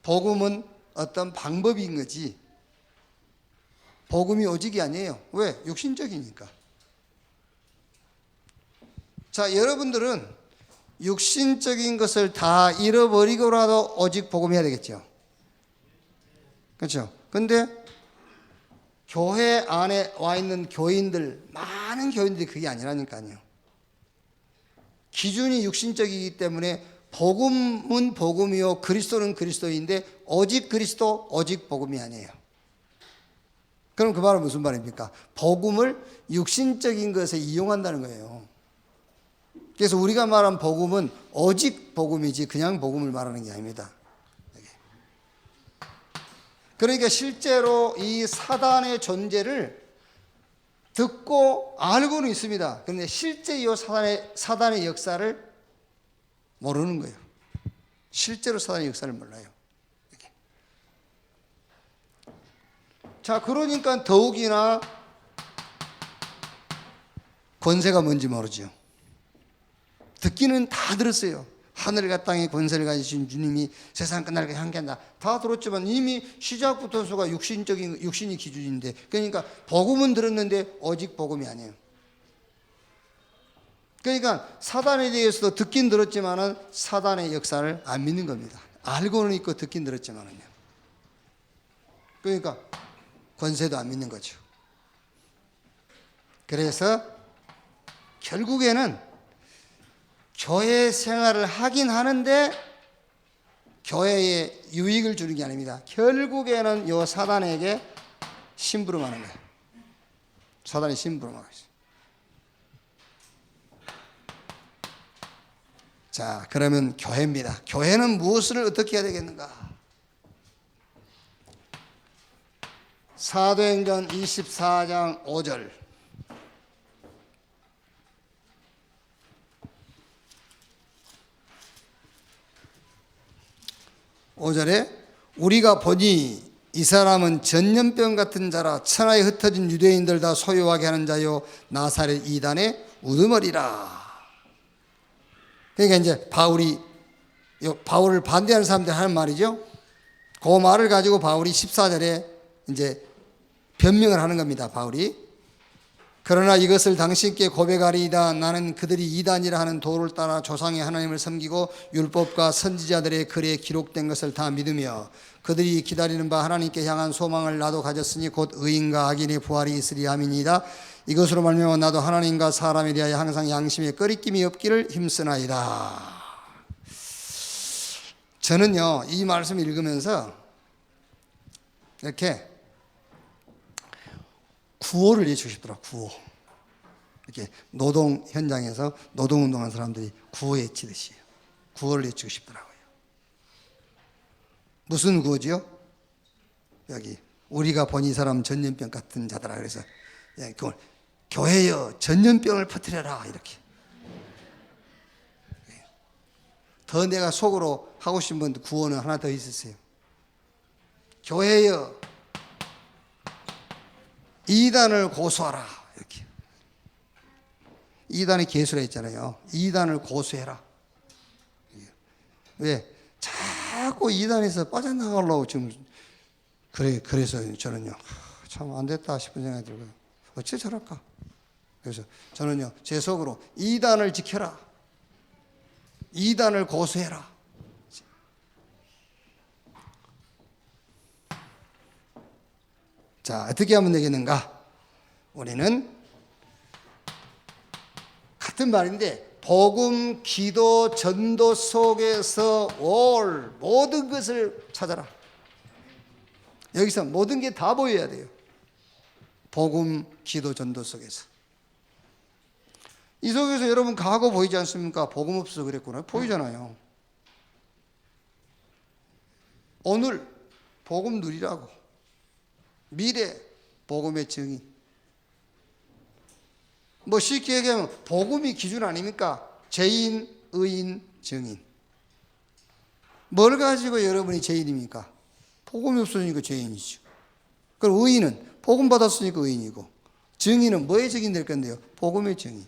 Speaker 1: 복음은 어떤 방법인 거지 복음이 오직이 아니에요. 왜? 육신적이니까. 자, 여러분들은 육신적인 것을 다 잃어버리고라도 오직 복음해야 되겠죠. 그렇죠? 근데 교회 안에 와 있는 교인들, 많은 교인들이 그게 아니라니까요. 기준이 육신적이기 때문에 복음은 복음이요 그리스도는 그리스도인데 오직 그리스도, 오직 복음이 아니에요. 그럼 그 말은 무슨 말입니까? 복음을 육신적인 것에 이용한다는 거예요. 그래서 우리가 말한 복음은 오직 복음이지 그냥 복음을 말하는 게 아닙니다. 그러니까 실제로 이 사단의 존재를 듣고 알고는 있습니다. 그런데 실제 이 사단의 역사를 모르는 거예요. 실제로 사단의 역사를 몰라요. 이렇게. 자, 그러니까 더욱이나 권세가 뭔지 모르죠. 듣기는 다 들었어요. 하늘과 땅의 권세를 가지신 주님이 세상 끝날까지 함께한다. 다 들었지만 이미 시작부터가 육신이 기준인데, 그러니까 복음은 들었는데 오직 복음이 아니에요. 그러니까 사단에 대해서도 듣긴 들었지만은 사단의 역사를 안 믿는 겁니다. 알고는 있고 듣긴 들었지만은요. 그러니까 권세도 안 믿는 거죠. 그래서 결국에는 교회 생활을 하긴 하는데 교회에 유익을 주는 게 아닙니다. 결국에는 요 사단에게 심부름하는 거예요. 사단이 심부름하고 있어요. 자, 그러면 교회입니다. 교회는 무엇을 어떻게 해야 되겠는가? 사도행전 24장 5절. 5절에 우리가 보니 이 사람은 전염병 같은 자라 천하에 흩어진 유대인들 다 소유하게 하는 자요 나사렛 이단의 우두머리라. 그러니까 이제 바울을 반대하는 사람들 하는 말이죠. 그 말을 가지고 바울이 14절에 이제 변명을 하는 겁니다. 바울이. 그러나 이것을 당신께 고백하리이다. 나는 그들이 이단이라 하는 도를 따라 조상의 하나님을 섬기고 율법과 선지자들의 글에 기록된 것을 다 믿으며 그들이 기다리는 바 하나님께 향한 소망을 나도 가졌으니 곧 의인과 악인의 부활이 있으리 함이니이다. 이것으로 말미암아 나도 하나님과 사람에 대하여 항상 양심에 꺼리낌이 없기를 힘쓰나이다. 저는요 이 말씀 읽으면서 이렇게 구호를 외치고 싶더라고요. 구호. 이렇게 노동 현장에서 노동운동하는 사람들이 구호 외치듯이 구호를 외치고 싶더라고요. 무슨 구호지요? 여기 우리가 본 이 사람 전염병 같은 자더라. 그래서 그걸 교회여 전염병을 퍼뜨려라 이렇게. 더 내가 속으로 하고 싶은 분 구호는 하나 더 있었어요. 교회여 이단을 고소하라 이렇게. 이단이 개수라 했잖아요. 이단을 고소해라. 왜? 자꾸 이단에서 빠져나가려고 지금 그래서 저는요 참 안 됐다 싶은 생각이 들고요. 어째 저럴까? 그래서 저는요 제 속으로 이단을 지켜라. 이단을 고소해라. 자, 어떻게 하면 되겠는가? 우리는 같은 말인데 복음, 기도, 전도 속에서 모든 것을 찾아라. 여기서 모든 게 다 보여야 돼요. 복음, 기도, 전도 속에서. 이 속에서 여러분 과거 보이지 않습니까? 복음 없어서 그랬구나. 보이잖아요. 오늘 복음 누리라고. 미래 복음의 증인. 뭐 쉽게 얘기하면 복음이 기준 아닙니까? 죄인, 의인, 증인. 뭘 가지고 여러분이 죄인입니까? 복음이 없으니까 죄인이죠. 그럼 의인은 복음 받았으니까 의인이고, 증인은 뭐의 증인 될 건데요? 복음의 증인.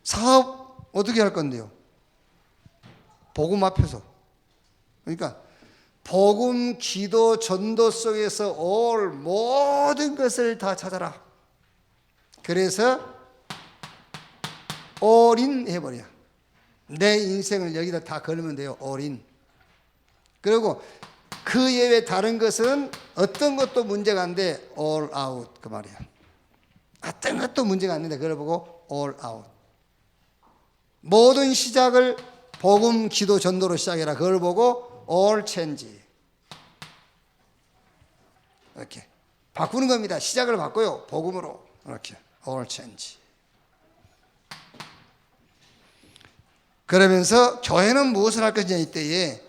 Speaker 1: 사업 어떻게 할 건데요? 복음 앞에서. 그러니까 복음, 기도, 전도 속에서 올 모든 것을 다 찾아라. 그래서 올인 해버려. 내 인생을 여기다 다 걸면 돼요. 올인. 그리고 그 예외 다른 것은 어떤 것도 문제가 안 돼. all out 그 말이야. 어떤 것도 문제가 안 된다. 그걸 보고 all out. 모든 시작을 복음, 기도, 전도로 시작해라. 그걸 보고 all change. 이렇게 바꾸는 겁니다. 시작을 바꿔요. 복음으로. 이렇게 all change. 그러면서 교회는 무엇을 할 것이냐 이때에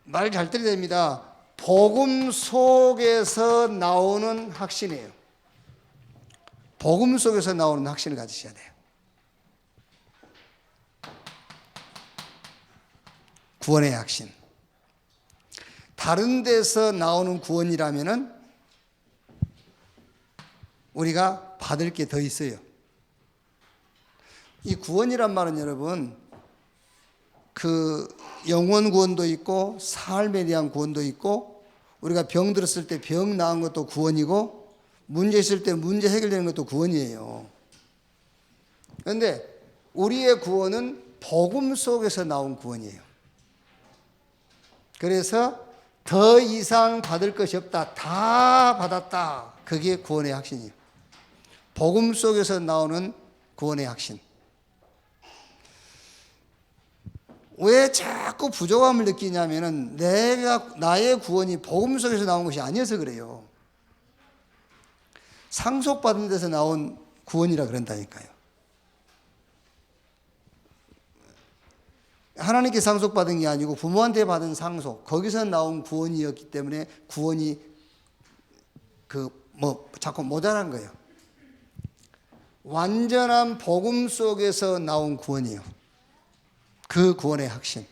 Speaker 1: 말 잘 들어야 됩니다. 복음 속에서 나오는 확신이에요. 복음 속에서 나오는 확신을 가지셔야 돼요. 구원의 확신. 다른 데서 나오는 구원이라면은 우리가 받을 게 더 있어요. 이 구원이란 말은 여러분, 그 영원 구원도 있고 삶에 대한 구원도 있고, 우리가 병 들었을 때 병 나은 것도 구원이고, 문제 있을 때 문제 해결되는 것도 구원이에요. 그런데 우리의 구원은 복음 속에서 나온 구원이에요. 그래서 더 이상 받을 것이 없다. 다 받았다. 그게 구원의 확신이에요. 복음 속에서 나오는 구원의 확신. 왜 자꾸 부족함을 느끼냐면은 나의 구원이 복음 속에서 나온 것이 아니어서 그래요. 상속받은 데서 나온 구원이라 그런다니까요. 하나님께 상속받은 게 아니고 부모한테 받은 상속, 거기서 나온 구원이었기 때문에 구원이 자꾸 모자란 거예요. 완전한 복음 속에서 나온 구원이에요. 그 구원의 확신.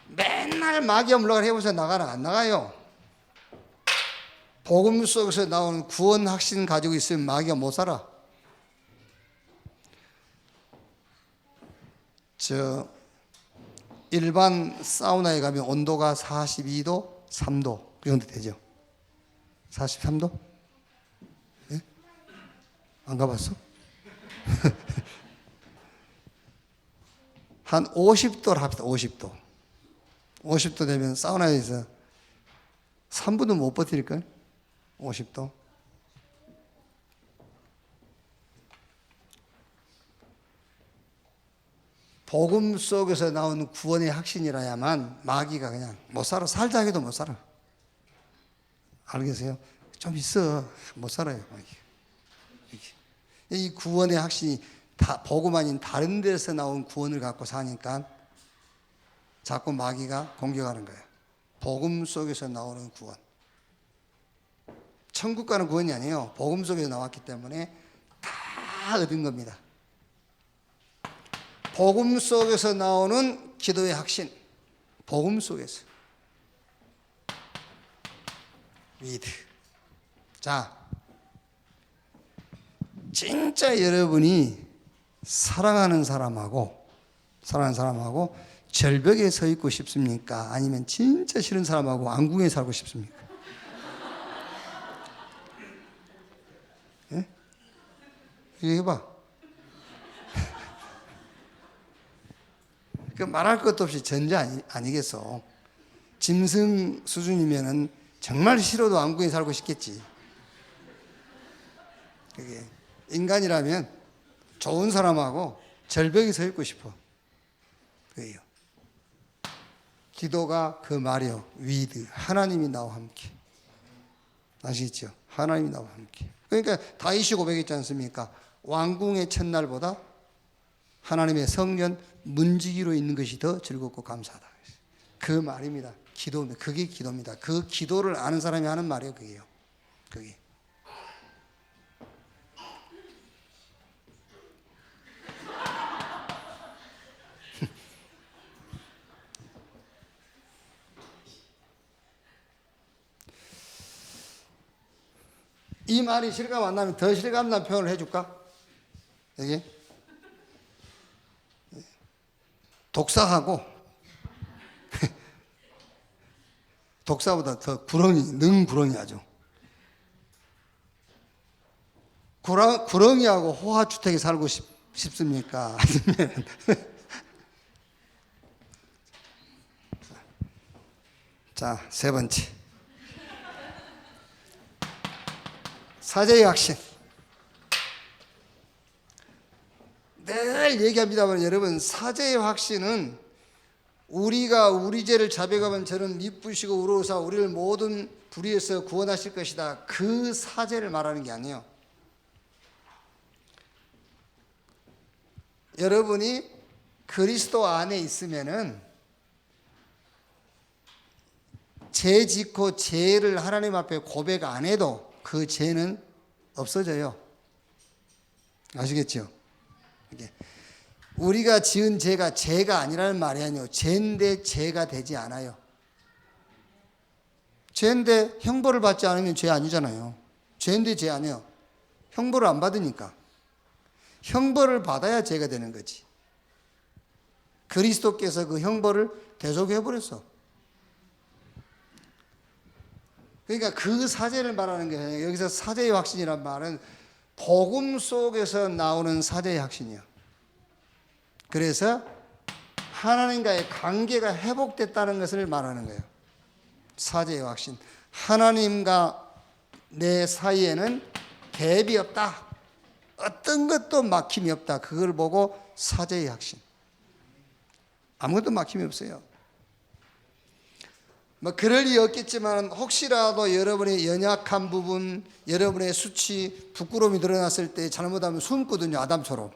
Speaker 1: 맨날 마귀와 물러가라 해보세요. 나가라. 안 나가요. 복음 속에서 나오는 구원 확신 가지고 있으면 마귀가 못 살아. 일반 사우나에 가면 온도가 42도, 3도 그 정도 되죠. 43도? 예? 안 가봤어? 한 50도를 합시다. 50도. 50도 되면 사우나에서 3분도 못 버틸걸? 50도. 복음 속에서 나온 구원의 확신이라야만 마귀가 그냥 못 살아. 살자 해도 못 살아. 알겠어요? 좀 있어. 못 살아요. 이 구원의 확신이 복음 아닌 다른 데서 나온 구원을 갖고 사니까 자꾸 마귀가 공격하는 거예요. 복음 속에서 나오는 구원. 천국 가는 구원이 아니에요. 복음 속에서 나왔기 때문에 다 얻은 겁니다. 복음 속에서 나오는 기도의 확신. 복음 속에서. 위드. 자, 진짜 여러분이 사랑하는 사람하고 절벽에 서 있고 싶습니까? 아니면 진짜 싫은 사람하고 왕궁에 살고 싶습니까? 예? 얘기해봐. 그 말할 것도 없이 전자 아니겠어. 짐승 수준이면은 정말 싫어도 왕궁에 살고 싶겠지. 그게 인간이라면 좋은 사람하고 절벽에 서 있고 싶어. 그래요. 기도가 그 말이요. 위드. 하나님이 나와 함께. 아시겠죠? 하나님이 나와 함께. 그러니까 다윗이 고백했지 않습니까? 왕궁의 첫날보다 하나님의 성전 문지기로 있는 것이 더 즐겁고 감사하다. 그 말입니다. 기도입니다. 그게 기도입니다. 그 기도를 아는 사람이 하는 말이에요. 그게요. 그게. 이 말이 실감 안 나면 더 실감난 표현을 해줄까? 여기 독사하고 독사보다 더 능구렁이 아주. 구렁이하고 호화주택에 살고 싶습니까? 아니면 자, 세 번째 사제의 확신. 늘 얘기합니다만 여러분, 사제의 확신은 우리가 우리 죄를 자백하면 저는 미쁘시고 의로우사 우리를 모든 불의에서 구원하실 것이다, 그 사제를 말하는 게 아니에요. 여러분이 그리스도 안에 있으면은 죄 짓고 죄를 하나님 앞에 고백 안 해도 그 죄는 없어져요. 아시겠죠? 이게 우리가 지은 죄가 죄가 아니라는 말이 아니에요. 죄인데 죄가 되지 않아요. 죄인데 형벌을 받지 않으면 죄 아니잖아요. 죄인데 죄 아니에요. 형벌을 안 받으니까. 형벌을 받아야 죄가 되는 거지. 그리스도께서 그 형벌을 대속해 버렸어. 그러니까 그 사제를 말하는 게, 여기서 사제의 확신이란 말은 복음 속에서 나오는 사제의 확신이야. 그래서 하나님과의 관계가 회복됐다는 것을 말하는 거예요. 사제의 확신. 하나님과 내 사이에는 갭이 없다. 어떤 것도 막힘이 없다. 그걸 보고 사제의 확신. 아무것도 막힘이 없어요. 뭐 그럴 리 없겠지만 혹시라도 여러분의 연약한 부분, 여러분의 수치, 부끄러움이 드러났을 때 잘못하면 숨거든요. 아담처럼.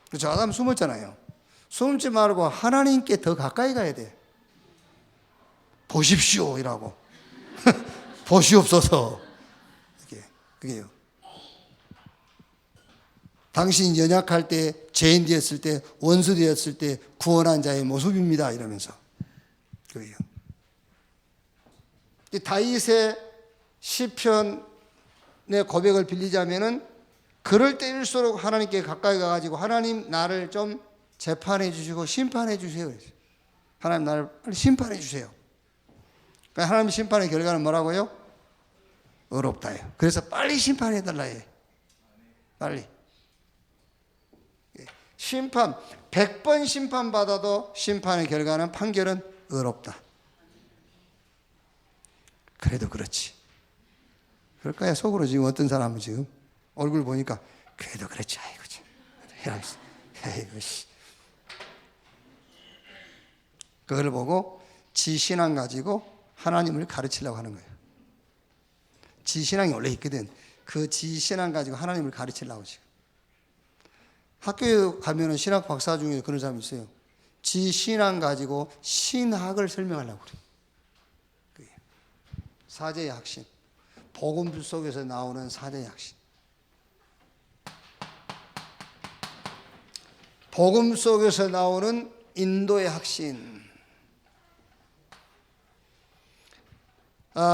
Speaker 1: 그렇죠? 아담 숨었잖아요. 숨지 말고 하나님께 더 가까이 가야 돼. 보십시오 이라고. 보시옵소서. 그게요. 당신이 연약할 때, 죄인 되었을 때, 원수 되었을 때 구원한 자의 모습입니다 이러면서. 그게요. 다윗의 시편의 고백을 빌리자면은 그럴 때일수록 하나님께 가까이 가가지고 하나님 나를 좀 재판해 주시고 심판해 주세요. 하나님 나를 빨리 심판해 주세요. 그러니까 하나님 심판의 결과는 뭐라고요? 어렵다요. 그래서 빨리 심판해 달라 해. 빨리. 심판 100번 심판받아도 심판의 결과는 판결은 어렵다. 그래도 그렇지. 그럴까요? 속으로 지금 어떤 사람은 지금 얼굴 보니까 그래도 그렇지. 아이고 참. 아이고 씨. 그걸 보고 지 신앙 가지고 하나님을 가르치려고 하는 거예요. 지 신앙이 원래 있거든. 그 지 신앙 가지고 하나님을 가르치려고 지금. 학교에 가면은 신학 박사 중에 그런 사람이 있어요. 지 신앙 가지고 신학을 설명하려고 그래요. 사제의 확신. 복음 속에서 나오는 사제의 확신. 복음 속에서 나오는 인도의 확신.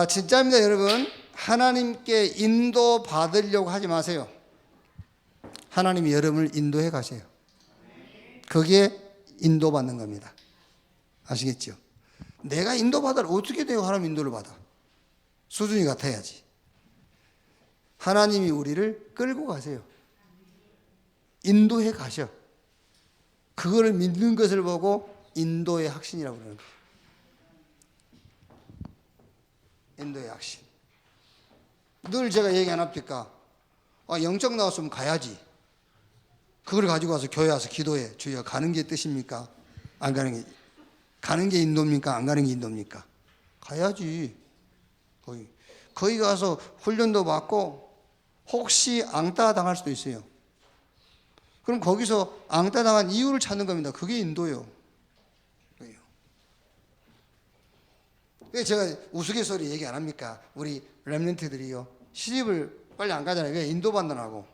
Speaker 1: 진짜입니다, 여러분. 하나님께 인도 받으려고 하지 마세요. 하나님이 여러분을 인도해 가세요. 그게 인도받는 겁니다. 아시겠죠? 내가 인도받아를 어떻게 돼요? 하나님 인도를 받아. 수준이 같아야지. 하나님이 우리를 끌고 가세요. 인도해 가셔. 그거를 믿는 것을 보고 인도의 확신이라고 그러는 거예요. 인도의 확신. 늘 제가 얘기 안 합니까? 영적 나왔으면 가야지. 그걸 가지고 와서 교회 와서 기도해. 주여, 가는 게 뜻입니까? 안 가는 게 인도입니까? 안 가는 게 인도입니까? 가야지. 거의. 거기 가서 훈련도 받고 혹시 앙따 당할 수도 있어요. 그럼 거기서 앙따 당한 이유를 찾는 겁니다. 그게 인도예요. 왜 제가 우스갯소리 얘기 안 합니까? 우리 렘넌트들이요, 시집을 빨리 안 가잖아요. 왜? 인도 받느라고.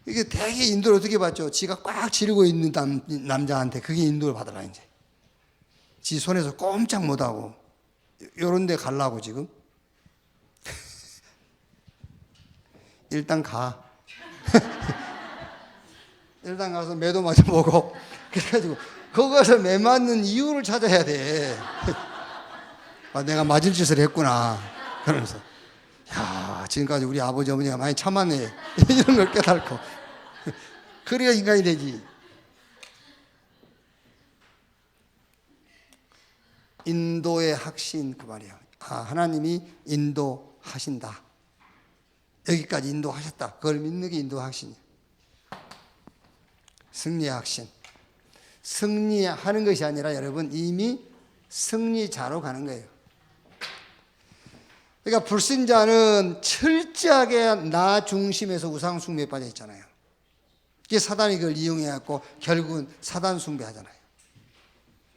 Speaker 1: 이게 되게 인도를 어떻게 받죠? 지가 꽉 지르고 있는 남자한테 그게 인도를 받으라. 이제 지 손에서 꼼짝 못하고 요런 데 가려고 지금. 일단 가. 일단 가서 매도 맞아보고 그래가지고 거기 가서 매 맞는 이유를 찾아야 돼. 아, 내가 맞을 짓을 했구나 그러면서, 야, 지금까지 우리 아버지 어머니가 많이 참았네. 이런 걸 깨닫고. 그래야 인간이 되지. 인도의 확신, 그 말이에요. 아, 하나님이 인도하신다. 여기까지 인도하셨다. 그걸 믿는 게 인도 확신이에요. 승리의 확신. 승리하는 것이 아니라 여러분 이미 승리자로 가는 거예요. 그러니까 불신자는 철저하게 나 중심에서 우상 숭배에 빠져 있잖아요. 이게 사단이 그걸 이용해갖고 결국은 사단 숭배하잖아요.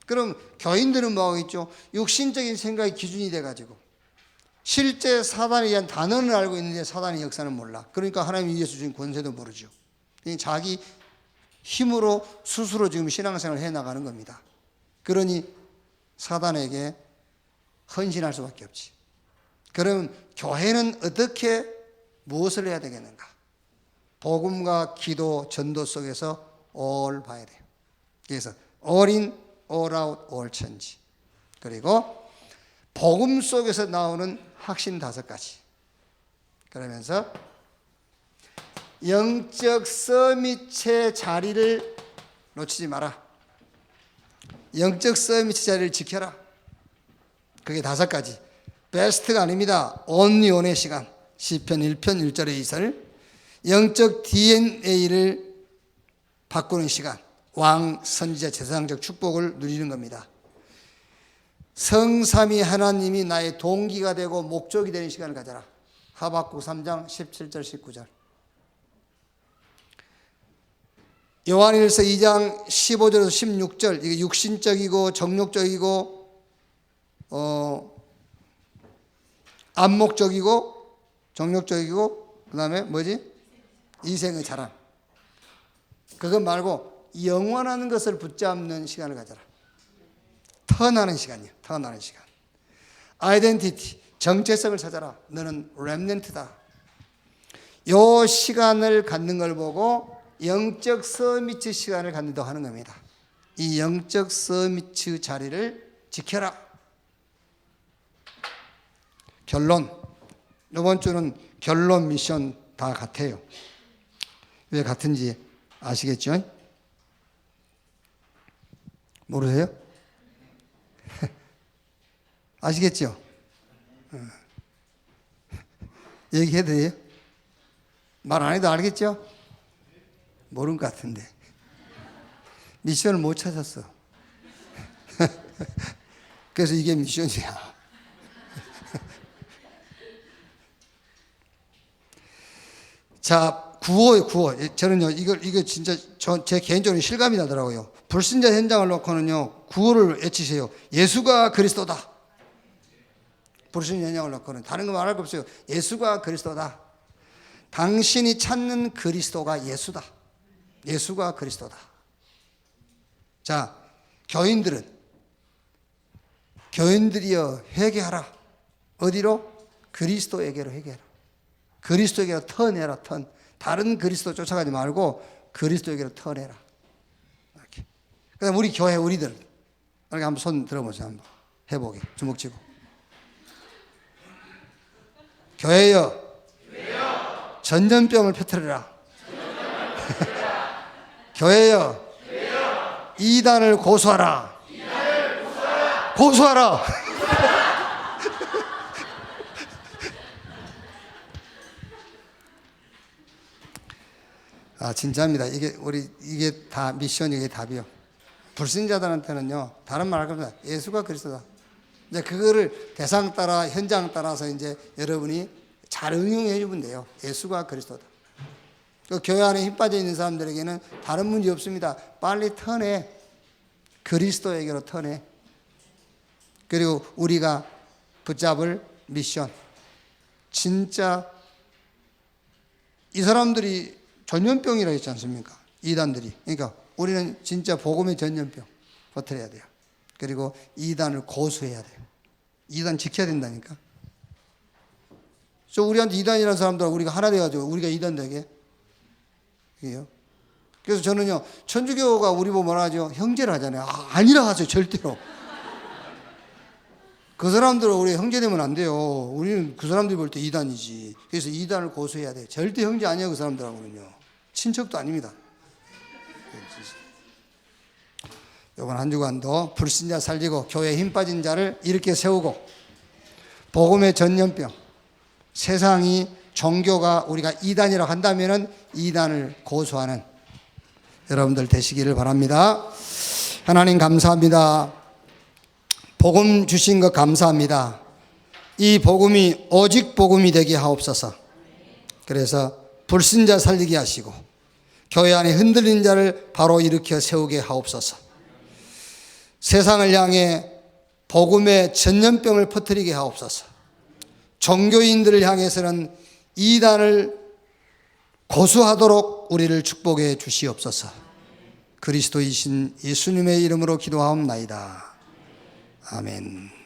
Speaker 1: 그럼 교인들은 뭐하고 있죠? 육신적인 생각이 기준이 돼가지고 실제 사단에 대한 단어는 알고 있는데 사단의 역사는 몰라. 그러니까 하나님이 예수 주신 권세도 모르죠. 자기 힘으로 스스로 지금 신앙생활을 해나가는 겁니다. 그러니 사단에게 헌신할 수밖에 없지. 그럼 교회는 어떻게 무엇을 해야 되겠는가? 복음과 기도, 전도 속에서 all 봐야 돼요. 그래서 all in, all out, all change. 그리고 복음 속에서 나오는 확신 5가지. 그러면서 영적 서밋의 자리를 놓치지 마라. 영적 서밋의 자리를 지켜라. 그게 5가지. 베스트가 아닙니다. 온리온의 시간. 시편 1편 1절의 이설. 영적 DNA를 바꾸는 시간. 왕, 선지자, 제사장적 축복을 누리는 겁니다. 성삼위 하나님이 나의 동기가 되고 목적이 되는 시간을 가져라. 하박국 3장 17절 19절. 요한일서 2장 15절에서 16절. 이게 육신적이고 정욕적이고 안목적이고 정욕적이고 그 다음에 뭐지? 이생의 자랑. 그것 말고 영원한 것을 붙잡는 시간을 가져라. 턴하는 시간이요. 턴하는 시간. 아이덴티티, 정체성을 찾아라. 너는 렘넌트다. 요 시간을 갖는 걸 보고 영적 서밋 시간을 갖는다고 하는 겁니다. 이 영적 서밋 자리를 지켜라. 결론. 이번 주는 결론 미션 다 같아요. 왜 같은지 아시겠죠? 모르세요? 아시겠죠? 얘기해도 돼요? 말 안 해도 알겠죠? 모르는 것 같은데. 미션을 못 찾았어. 그래서 이게 미션이야. 자, 구호예요, 구호. 저는요, 이거 진짜 제 개인적으로 실감이 나더라고요. 불신자 현장을 놓고는요, 구호를 외치세요. 예수가 그리스도다. 불신자 현장을 놓고는 다른 거 말할 거 없어요. 예수가 그리스도다. 당신이 찾는 그리스도가 예수다. 예수가 그리스도다. 자, 교인들이여 회개하라. 어디로? 그리스도에게로 회개하라. 그리스도에게로 턴해라. 턴. 다른 그리스도 쫓아가지 말고 그리스도에게로 턴해라. 이렇게. 그다음 우리 교회 우리들 이렇게 한번 손 들어보세요. 한번 해보게. 주먹 쥐고. 교회여, 전염병을 펴뜨려라. 교회여, 이단을 고소하라. 고소하라. 아, 진짜입니다. 이게 다 미션이, 이게 답이요. 불신자들한테는요, 다른 말 할 겁니다. 예수가 그리스도다. 이제 그거를 대상 따라 현장 따라서 이제 여러분이 잘 응용해 주면 돼요. 예수가 그리스도다. 그 교회 안에 힘 빠져 있는 사람들에게는 다른 문제 없습니다. 빨리 턴해. 그리스도에게로 턴해. 그리고 우리가 붙잡을 미션. 진짜 이 사람들이 전염병이라 했지 않습니까? 이단들이. 그러니까 우리는 진짜 복음의 전염병 버텨야 돼요. 그리고 이단을 고수해야 돼요. 이단 지켜야 된다니까. 저 우리한테 이단이라는 사람들하고 우리가 하나 돼가지고 우리가 이단 되게. 그래서 저는요, 천주교가 우리 보고 뭐라 하죠? 형제를 하잖아요. 아니라 하죠, 절대로. 그 사람들은 우리 형제 되면 안 돼요. 우리는 그 사람들이 볼 때 이단이지. 그래서 이단을 고수해야 돼요. 절대 형제 아니에요, 그 사람들하고는요. 친척도 아닙니다. 이번 한 주간도 불신자 살리고 교회에 힘 빠진 자를 이렇게 세우고 복음의 전염병, 세상이 종교가 우리가 이단이라고 한다면은 이단을 고수하는 여러분들 되시기를 바랍니다. 하나님 감사합니다. 복음 주신 것 감사합니다. 이 복음이 오직 복음이 되게 하옵소서. 그래서 불신자 살리게 하시고 교회 안에 흔들린 자를 바로 일으켜 세우게 하옵소서. 세상을 향해 복음의 전염병을 퍼뜨리게 하옵소서. 종교인들을 향해서는 이단을 고수하도록 우리를 축복해 주시옵소서. 그리스도이신 예수님의 이름으로 기도하옵나이다. 아멘.